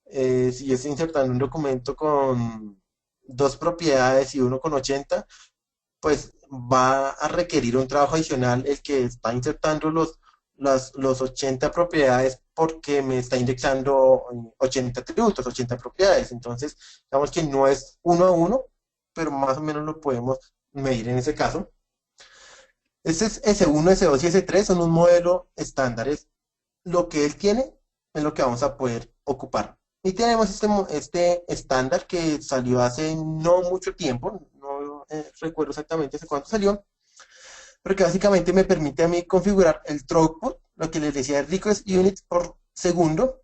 si yo estoy insertando un documento con dos propiedades y uno con 80, pues va a requerir un trabajo adicional el que está insertando los 80 propiedades porque me está indexando 80 atributos, 80 propiedades. Entonces, digamos que no es uno a uno, pero más o menos lo podemos medir en ese caso. Este es S1, S2 y S3 son un modelo estándares. Lo que él tiene es lo que vamos a poder ocupar. Y tenemos este estándar que salió hace no mucho tiempo, no recuerdo exactamente hace cuánto salió, pero que básicamente me permite a mí configurar el throughput, lo que les decía, request units por segundo,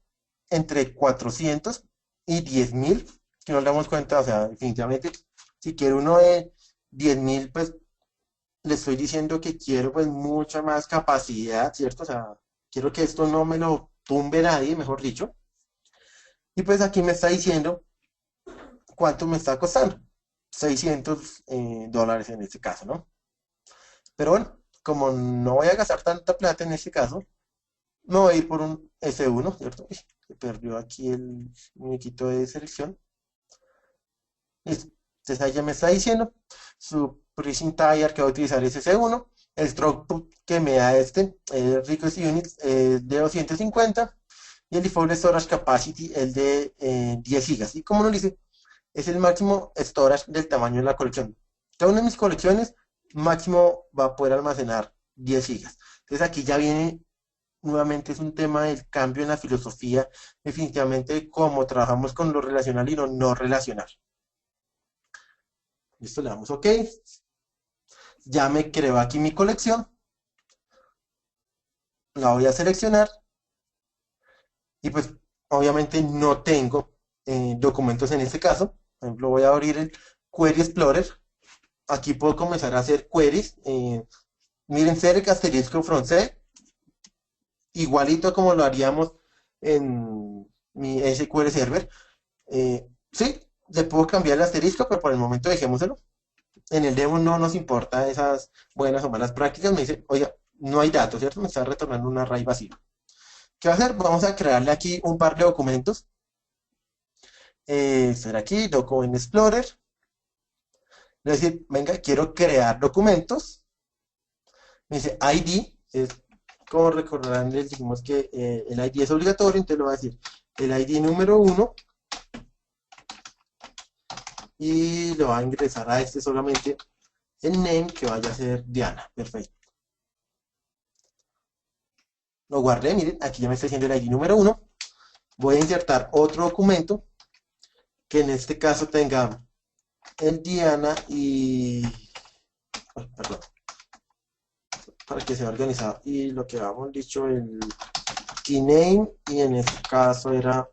entre 400 y 10.000, que nos damos cuenta, o sea, definitivamente, si quiero uno de 10.000, pues le estoy diciendo que quiero pues mucha más capacidad, ¿cierto? O sea, quiero que esto no me lo tumbe nadie, mejor dicho. Y pues aquí me está diciendo cuánto me está costando. $600 en este caso, ¿no? Pero bueno, como no voy a gastar tanta plata en este caso, me voy a ir por un S1, ¿cierto? Uy, se perdió aquí el muñequito de selección. Listo. Entonces ahí ya me está diciendo su pricing tire que va a utilizar es S1. El throughput que me da Request Units, de 250. Y el default storage capacity, el de 10 gigas. Y como nos dice, es el máximo storage del tamaño de la colección. Cada una de mis colecciones máximo va a poder almacenar 10 gigas. Entonces aquí ya viene nuevamente, es un tema del cambio en la filosofía, definitivamente de cómo trabajamos con lo relacional y lo no relacional. Listo, le damos OK. Ya me creo aquí mi colección. La voy a seleccionar y pues obviamente no tengo documentos en este caso. Por ejemplo, voy a abrir el Query Explorer. Aquí puedo comenzar a hacer queries. Miren, Select asterisco from C, igualito como lo haríamos en mi SQL Server. Sí, le puedo cambiar el asterisco, pero por el momento dejémoselo. En el demo no nos importa esas buenas o malas prácticas. Me dice, oiga, no hay datos, ¿cierto? Me está retornando un array vacío. ¿Qué va a hacer? Vamos a crearle aquí un par de documentos. Será aquí, Document Explorer. Le voy a decir, venga, quiero crear documentos. Me dice ID, es como recordarán, les dijimos que el ID es obligatorio, entonces lo voy a decir el ID número 1 y lo va a ingresar a este solamente el name que vaya a ser Diana. Perfecto. Lo guardé, miren, aquí ya me está diciendo el ID número 1. Voy a insertar otro documento que en este caso tenga el Diana y... ay, perdón, para que sea organizado. Y lo que habíamos dicho, el key name, y en este caso era...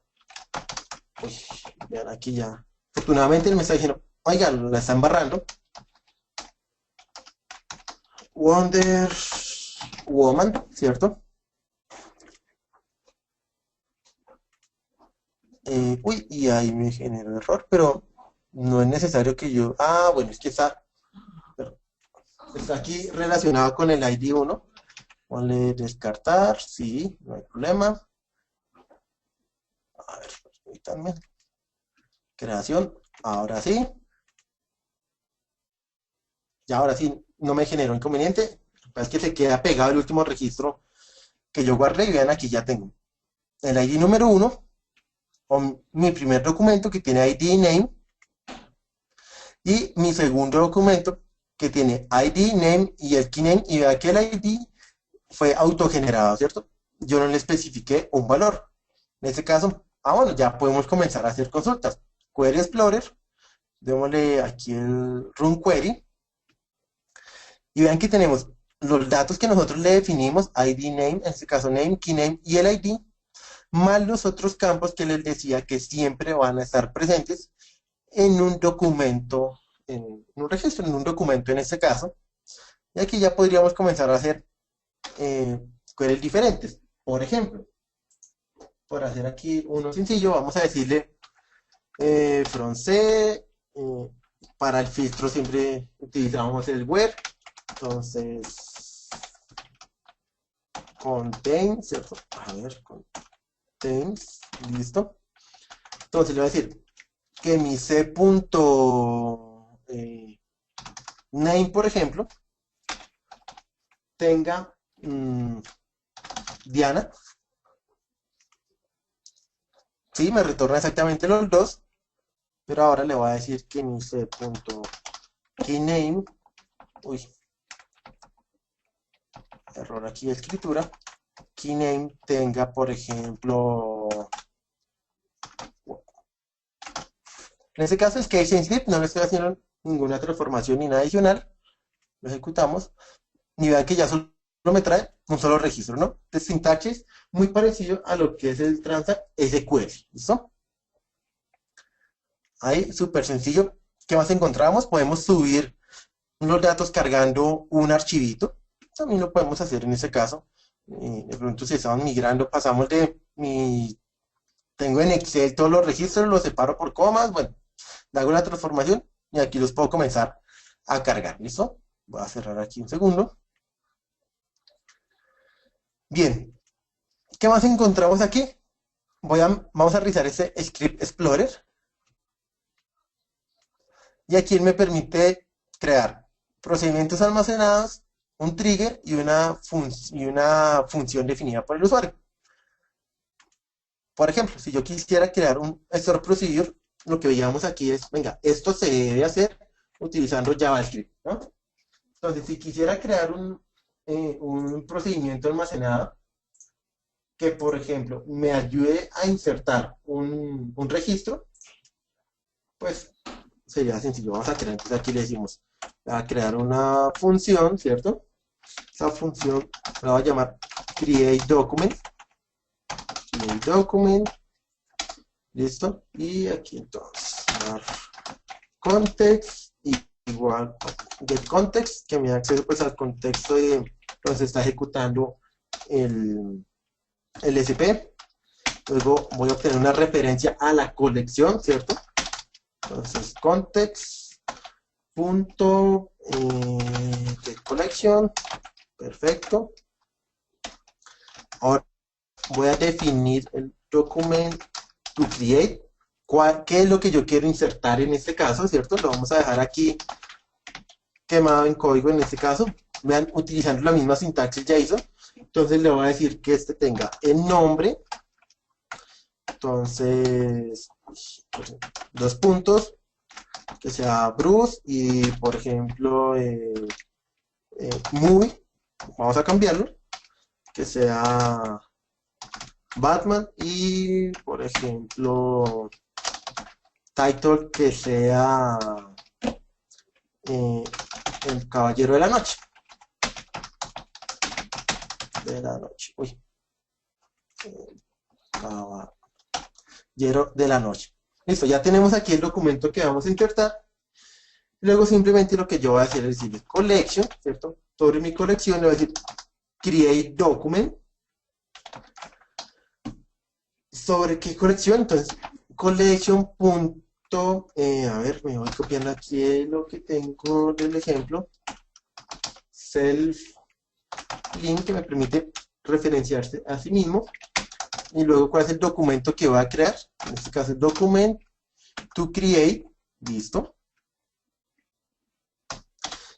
uy, vean, aquí ya. Afortunadamente él me está diciendo, oiga, la está embarrando. Wonder Woman, ¿cierto? Uy, y ahí me generó error, pero no es necesario que yo... Ah, bueno, es que está aquí relacionado con el ID 1. Ponle descartar, sí, no hay problema. A ver, permítanme. Creación, ahora sí. Ya ahora sí, no me generó inconveniente. Es que se queda pegado el último registro que yo guardé y vean aquí ya tengo el ID número 1 o mi primer documento que tiene ID y name y mi segundo documento que tiene ID, name y el keyname, y vea que el ID fue autogenerado, ¿cierto? Yo no le especifiqué un valor. En este caso, bueno, ya podemos comenzar a hacer consultas. Query Explorer, démosle aquí el Run Query, y vean que tenemos los datos que nosotros le definimos, ID, name, en este caso name, keyname y el ID, más los otros campos que les decía que siempre van a estar presentes en un documento, en un registro, en un documento en este caso. Y aquí ya podríamos comenzar a hacer queries diferentes. Por ejemplo, por hacer aquí uno sencillo, vamos a decirle from C, para el filtro siempre utilizamos el where, entonces contain, ¿cierto? A ver, contains, listo. Entonces le voy a decir que mi C punto name, por ejemplo, tenga Diana. Sí, me retorna exactamente los dos, pero ahora le voy a decir que mi C punto keyname, uy, error aquí de escritura, keyname tenga, por ejemplo, en este caso es case sensitive, no le estoy haciendo ninguna transformación ni nada adicional, lo ejecutamos, y vean que ya solo me trae un solo registro, ¿no? Entonces, sintaxis muy parecido a lo que es el Transact SQL, ¿listo? Ahí, súper sencillo. ¿Qué más encontramos? Podemos subir los datos cargando un archivito. También lo podemos hacer en ese caso. De pronto, si estamos migrando, pasamos de mi... Tengo en Excel todos los registros, los separo por comas. Bueno, le hago la transformación y aquí los puedo comenzar a cargar. ¿Listo? Voy a cerrar aquí un segundo. Bien, ¿qué más encontramos aquí? Vamos a revisar este Script Explorer. Y aquí me permite crear procedimientos almacenados, un trigger y una función definida por el usuario. Por ejemplo, si yo quisiera crear un store procedure, lo que veíamos aquí es, venga, esto se debe hacer utilizando JavaScript, ¿no? Entonces, si quisiera crear un procedimiento almacenado que, por ejemplo, me ayude a insertar un registro, pues sería sencillo. Vamos a crear, entonces aquí le decimos, a crear una función, ¿cierto? Esa función la voy a llamar createDocument. CreateDocument. Listo. Y aquí entonces, context igual getContext, que me da acceso pues al contexto de donde se está ejecutando el SP. Luego voy a obtener una referencia a la colección, ¿cierto? Entonces, context punto getCollection. Perfecto. Ahora voy a definir el document to create. ¿Qué es lo que yo quiero insertar en este caso? ¿Cierto? Lo vamos a dejar aquí quemado en código en este caso. Vean, utilizando la misma sintaxis JSON. Entonces le voy a decir que este tenga el nombre. Entonces, dos puntos. Que sea Bruce y, por ejemplo, Movie. Vamos a cambiarlo. Que sea Batman y, por ejemplo, title que sea El Caballero de la Noche. Uy. Caballero de la Noche. Listo, ya tenemos aquí el documento que vamos a insertar. Luego simplemente lo que yo voy a hacer es decirle collection, ¿cierto? Sobre mi colección le voy a decir create document. ¿Sobre qué colección? Entonces, collection. A ver, me voy copiando aquí lo que tengo del ejemplo. Self link, que me permite referenciarse a sí mismo. Y luego, ¿cuál es el documento que voy a crear? En este caso, el document to create. Listo.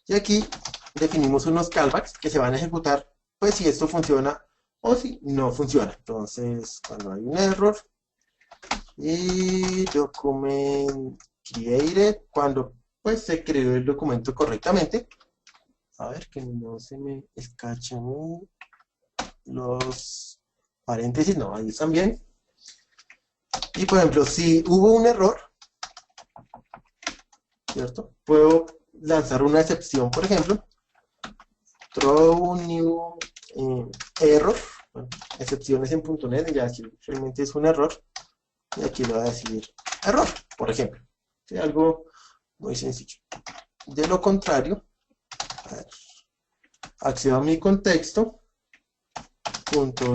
Y aquí definimos unos callbacks que se van a ejecutar, pues si esto funciona o si no funciona. Entonces, cuando hay un error, y document created, cuando pues se creó el documento correctamente. A ver, que no se me escachen los paréntesis, no, ahí están bien. Y por ejemplo, si hubo un error, ¿cierto? Puedo lanzar una excepción, por ejemplo, throw new error, bueno, excepciones en .NET, ya si realmente es un error, y aquí le voy a decir error, por ejemplo. ¿Sí? Algo muy sencillo. De lo contrario, a ver, accedo a mi contexto,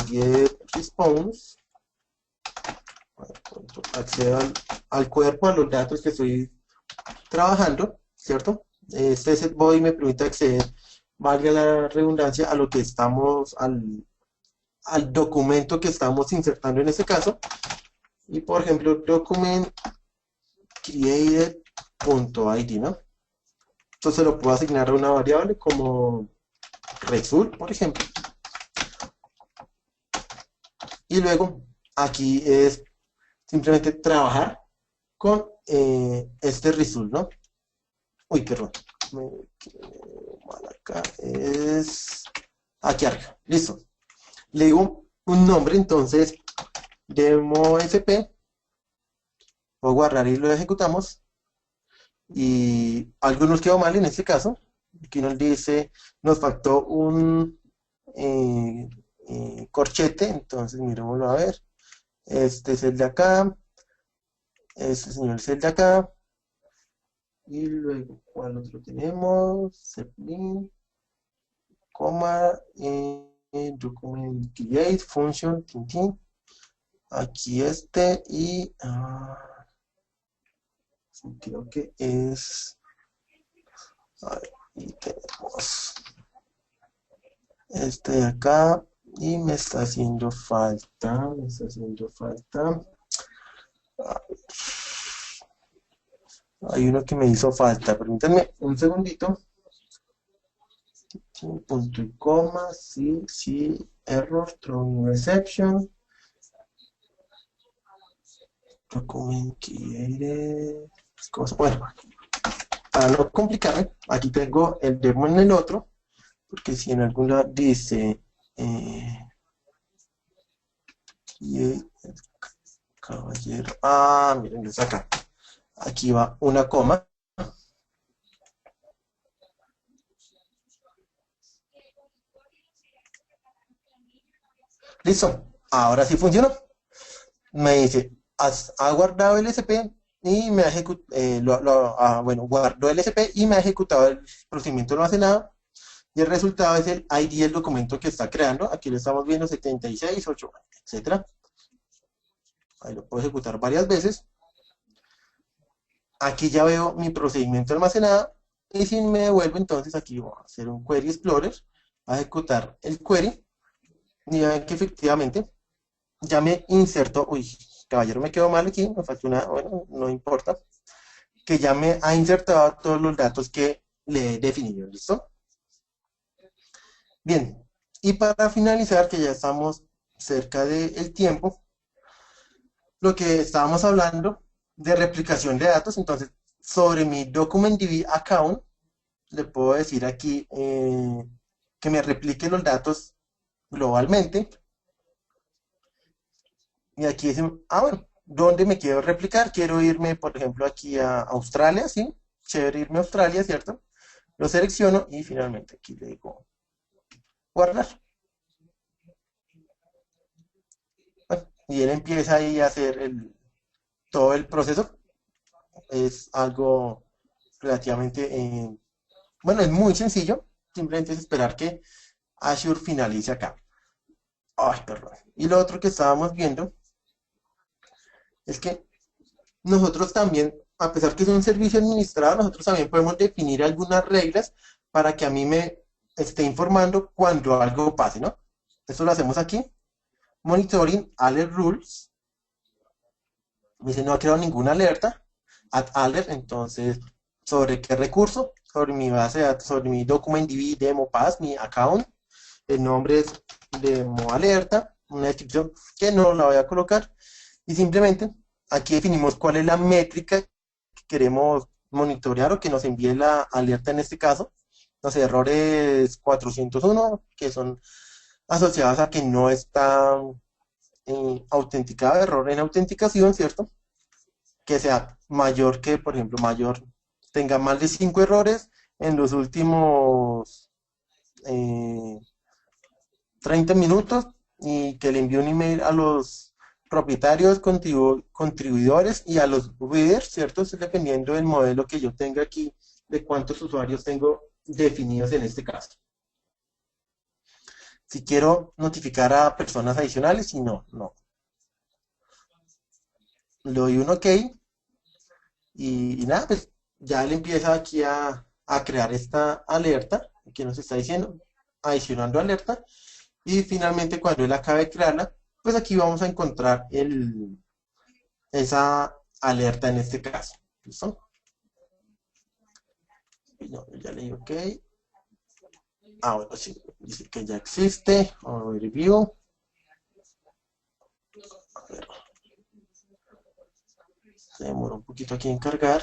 .get response, accedo al cuerpo, a los datos que estoy trabajando, ¿cierto? Este set body me permite acceder, valga la redundancia, a lo que estamos, al documento que estamos insertando en este caso. Y por ejemplo, document created.id, ¿no? Entonces lo puedo asignar a una variable como result, por ejemplo. Y luego aquí es simplemente trabajar con este result, ¿no? Uy, perdón. Mal acá es aquí arriba. Listo. Le digo un nombre, entonces demo sp. Voy a guardar y lo ejecutamos. Y algo nos quedó mal en este caso. Aquí nos dice, nos faltó un corchete. Entonces miremoslo a ver. Este es el de acá. Este señor es el de acá. Y luego, ¿cuál otro tenemos? Zeppelin, coma, document create, function, tin. Aquí este y creo que es, ahí tenemos este de acá y me está haciendo falta, hay uno que me hizo falta, permítanme un segundito. Punto y coma, sí, error, throw new exception, document created, bueno, para no complicarme, aquí tengo el demo en el otro, porque si en algún lado dice caballero, miren, es acá, aquí va una coma. Listo, ahora sí funcionó. Me dice, ha guardado el SP y me ha ejecutado, bueno, guardó el SP y me ha ejecutado el procedimiento almacenado. Y el resultado es el ID del documento que está creando. Aquí lo estamos viendo, 76, 8, etc. Ahí lo puedo ejecutar varias veces. Aquí ya veo mi procedimiento almacenado. Y si me devuelvo, entonces aquí voy a hacer un Query Explorer, a ejecutar el query. Y ven que efectivamente ya me insertó. Uy, caballero, me quedó mal aquí, me faltó una, bueno, no importa. Que ya me ha insertado todos los datos que le he definido, ¿listo? Bien, y para finalizar, que ya estamos cerca del tiempo, lo que estábamos hablando de replicación de datos, entonces sobre mi DocumentDB account, le puedo decir aquí que me replique los datos globalmente. Y aquí dice, bueno, ¿dónde me quiero replicar? Quiero irme, por ejemplo, aquí a Australia, ¿sí? Chévere irme a Australia, ¿cierto? Lo selecciono y finalmente aquí le digo guardar. Bueno, y él empieza ahí a hacer todo el proceso. Es algo relativamente, bueno, es muy sencillo. Simplemente es esperar que Azure finalice acá. Ay, perdón. Y lo otro que estábamos viendo es que nosotros también, a pesar que es un servicio administrado, nosotros también podemos definir algunas reglas para que a mí me esté informando cuando algo pase, ¿no? Esto lo hacemos aquí. Monitoring alert rules. Me dice, no ha creado ninguna alerta. Add alert, entonces, ¿sobre qué recurso? Sobre mi base de datos, sobre mi DocumentDB demo pass, mi account. El nombre es demo alerta, una descripción que no la voy a colocar. Y simplemente aquí definimos cuál es la métrica que queremos monitorear o que nos envíe la alerta en este caso, los errores 401 que son asociados a que no está autenticado, error en autenticación, ¿cierto? Que sea mayor que, por ejemplo, mayor, tenga más de 5 errores en los últimos eh, 30 minutos y que le envíe un email a los propietarios, contribuidores y a los readers, ¿cierto? Eso es dependiendo del modelo que yo tenga aquí, de cuántos usuarios tengo definidos en este caso. Si quiero notificar a personas adicionales, si no, no. Le doy un OK y nada, pues ya le empieza aquí a crear esta alerta que nos está diciendo, adicionando alerta. Y finalmente, cuando él acabe de crearla, pues aquí vamos a encontrar esa alerta en este caso. ¿Listo? No, ya le digo OK. Ah, bueno, sí, dice que ya existe. Overview. A ver, se demora un poquito aquí en cargar.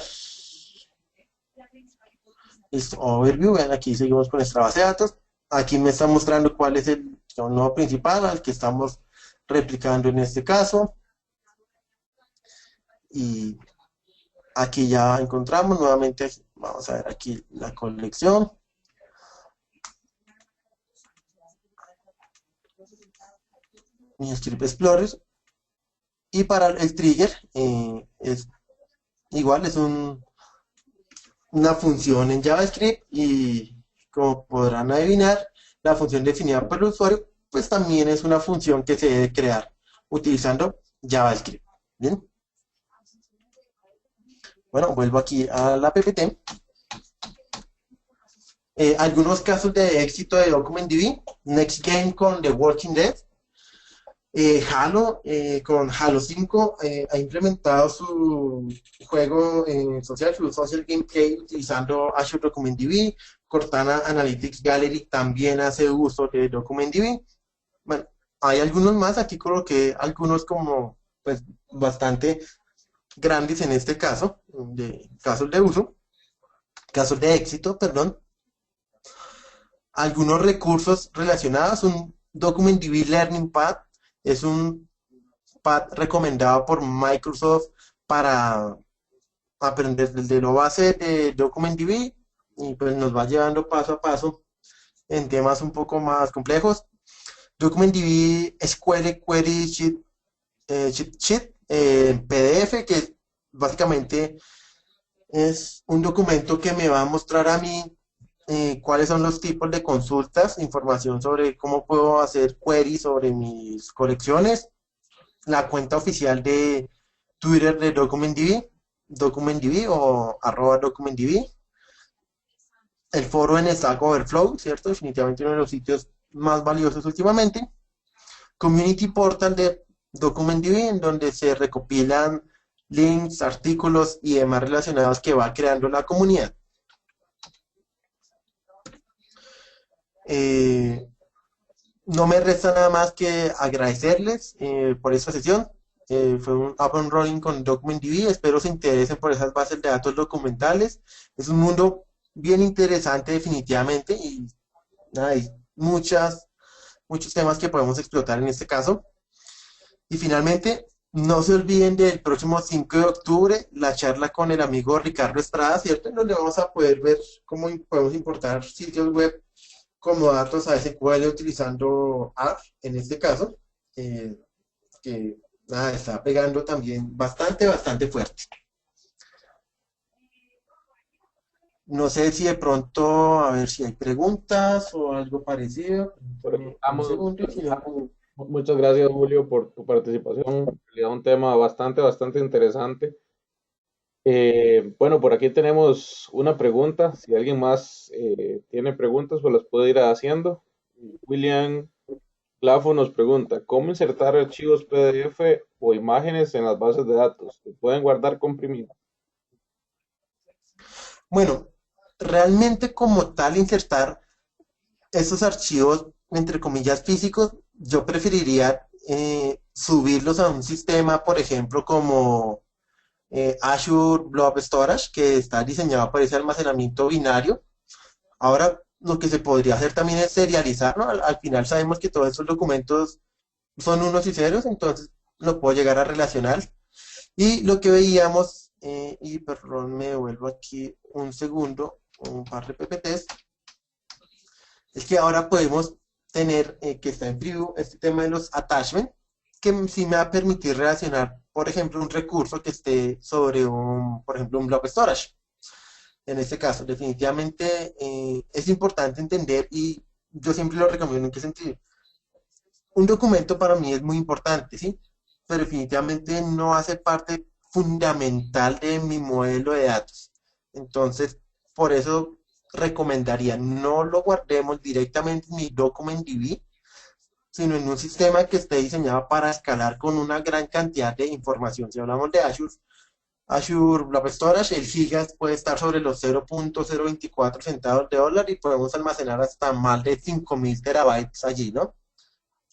Listo, Overview. Vean, aquí seguimos con nuestra base de datos. Aquí me está mostrando cuál es el nodo principal al que estamos replicando en este caso. Y aquí ya encontramos nuevamente, vamos a ver aquí la colección. Mi Script Explorer. Y para el trigger, es igual, es una función en JavaScript y como podrán adivinar, la función definida por el usuario, pues también es una función que se debe crear utilizando JavaScript. ¿Bien? Bueno, vuelvo aquí a la PPT. Algunos casos de éxito de DocumentDB, Next Game con The Walking Dead, Halo, con Halo 5, ha implementado su juego social, su social gameplay utilizando Azure DocumentDB. Cortana Analytics Gallery también hace uso de DocumentDB. Bueno, hay algunos más, aquí coloqué algunos como pues bastante grandes en este caso, de casos de uso, casos de éxito, perdón. Algunos recursos relacionados, un DocumentDB Learning Pad, es un pad recomendado por Microsoft para aprender desde lo base de DocumentDB y pues nos va llevando paso a paso en temas un poco más complejos. DocumentDB SQL Query Cheat Sheet, PDF, que básicamente es un documento que me va a mostrar a mí cuáles son los tipos de consultas, información sobre cómo puedo hacer queries sobre mis colecciones, la cuenta oficial de Twitter de DocumentDB, DocumentDB o @DocumentDB, el foro en Stack Overflow, ¿cierto? Definitivamente uno de los sitios más valiosos últimamente, Community Portal de DocumentDB, en donde se recopilan links, artículos y demás relacionados que va creando la comunidad. No me resta nada más que agradecerles por esta sesión. Fue un up and running con DocumentDB. Espero se interesen por esas bases de datos documentales. Es un mundo bien interesante definitivamente y nada, hay muchos temas que podemos explotar en este caso. Y finalmente, no se olviden del próximo 5 de octubre, la charla con el amigo Ricardo Estrada, ¿cierto? En donde vamos a poder ver cómo podemos importar sitios web como datos a SQL utilizando R, en este caso, que nada, está pegando también bastante fuerte. No sé si de pronto, a ver si hay preguntas o algo parecido. Por aquí Un estamos. segundo, si no, Muchas gracias, Julio, por tu participación. En realidad, un tema bastante interesante. Bueno, por aquí tenemos una pregunta. Si alguien más tiene preguntas, pues las puede ir haciendo. William Clafo nos pregunta, ¿cómo insertar archivos PDF o imágenes en las bases de datos? ¿Se pueden guardar comprimidos? bueno, realmente como tal insertar estos archivos, entre comillas, físicos, yo preferiría subirlos a un sistema, por ejemplo, como Azure Blob Storage, que está diseñado para ese almacenamiento binario. Ahora, lo que se podría hacer también es serializar, ¿no? Al final sabemos que todos esos documentos son unos y ceros, entonces lo puedo llegar a relacionar. Y lo que veíamos, y perdón, me vuelvo aquí un segundo, un par de PPTs, es que ahora podemos tener, que está en preview, este tema de los attachments, que sí me va a permitir relacionar, por ejemplo, un recurso que esté sobre un, por ejemplo, un blob storage. En este caso, definitivamente es importante entender y yo siempre lo recomiendo en qué sentido. Un documento para mí es muy importante, ¿sí? Pero definitivamente no hace parte fundamental de mi modelo de datos. Entonces, por eso recomendaría no lo guardemos directamente en mi document DB, sino en un sistema que esté diseñado para escalar con una gran cantidad de información. Si hablamos de Azure Blob Storage, el gigas puede estar sobre los 0.024 centavos de dólar y podemos almacenar hasta más de 5.000 terabytes allí, ¿no?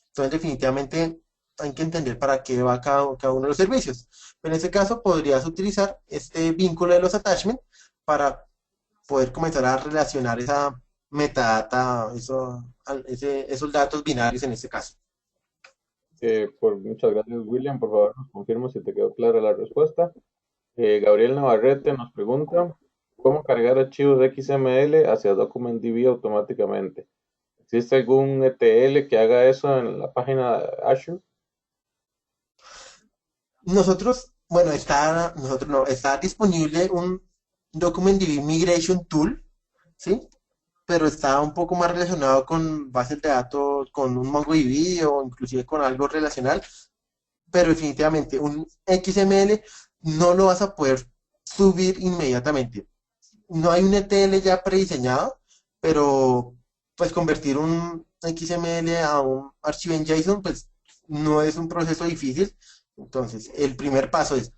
Entonces, definitivamente hay que entender para qué va cada uno de los servicios. En ese caso, podrías utilizar este vínculo de los attachments para poder comenzar a relacionar esa metadata, esos datos binarios en este caso. Muchas gracias, William. Por favor, nos confirma si te quedó clara la respuesta. Gabriel Navarrete nos pregunta, ¿cómo cargar archivos de XML hacia DocumentDB automáticamente? ¿Existe algún ETL que haga eso en la página de Azure? Nosotros no, está disponible un DocumentDB Migration Tool, ¿sí? Pero está un poco más relacionado con bases de datos, con un MongoDB o inclusive con algo relacional, pero definitivamente un XML no lo vas a poder subir inmediatamente. No hay un ETL ya prediseñado, pero pues convertir un XML a un archivo en JSON, pues no es un proceso difícil. Entonces, el primer paso es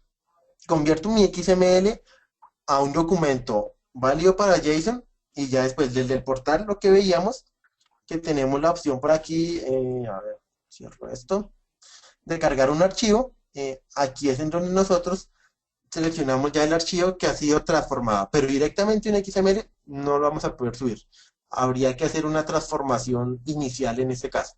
convierto mi XML a un documento válido para JSON y ya después desde el portal lo que veíamos, que tenemos la opción por aquí, a ver, cierro esto, de cargar un archivo. Aquí es en donde nosotros seleccionamos ya el archivo que ha sido transformado, pero directamente en XML no lo vamos a poder subir. Habría que hacer una transformación inicial en este caso.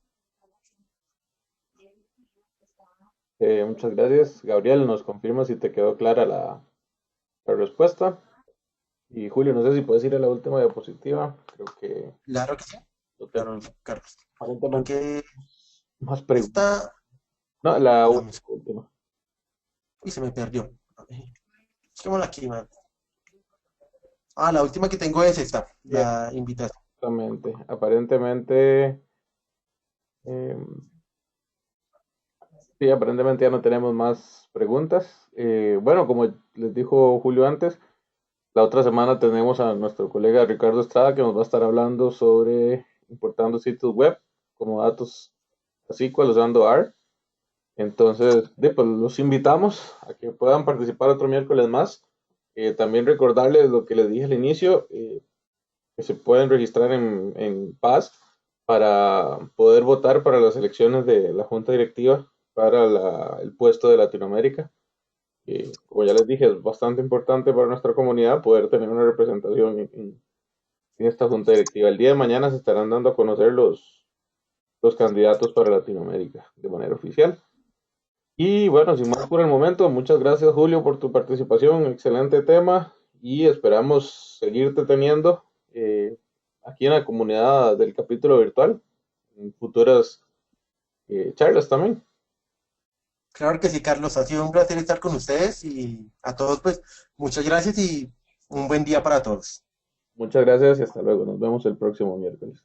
Muchas gracias. Gabriel, nos confirma si te quedó clara la respuesta. Y Julio, no sé si puedes ir a la última diapositiva. Creo que Claro que sí, lo tengo. claro, Carlos. Creo Aparentemente que más preguntas. esta, No, la dame, última. y se me perdió. Busquémosla aquí, man. Ah, la última que tengo es esta, la invitación. Exactamente. Aparentemente, eh, sí, aparentemente ya no tenemos más preguntas. Bueno, como les dijo Julio antes, la otra semana tenemos a nuestro colega Ricardo Estrada que nos va a estar hablando sobre importando sitios web como datos SQL usando R. Entonces, pues los invitamos a que puedan participar otro miércoles más. También recordarles lo que les dije al inicio, que se pueden registrar en Paz para poder votar para las elecciones de la Junta Directiva para el puesto de Latinoamérica. Como ya les dije, es bastante importante para nuestra comunidad poder tener una representación en esta Junta Directiva. El día de mañana se estarán dando a conocer los candidatos para Latinoamérica de manera oficial. Y bueno, sin más por el momento, muchas gracias Julio por tu participación, excelente tema y esperamos seguirte teniendo aquí en la comunidad del capítulo virtual en futuras charlas también. Claro que sí, Carlos, ha sido un placer estar con ustedes y a todos, pues, muchas gracias y un buen día para todos. Muchas gracias y hasta luego, nos vemos el próximo miércoles.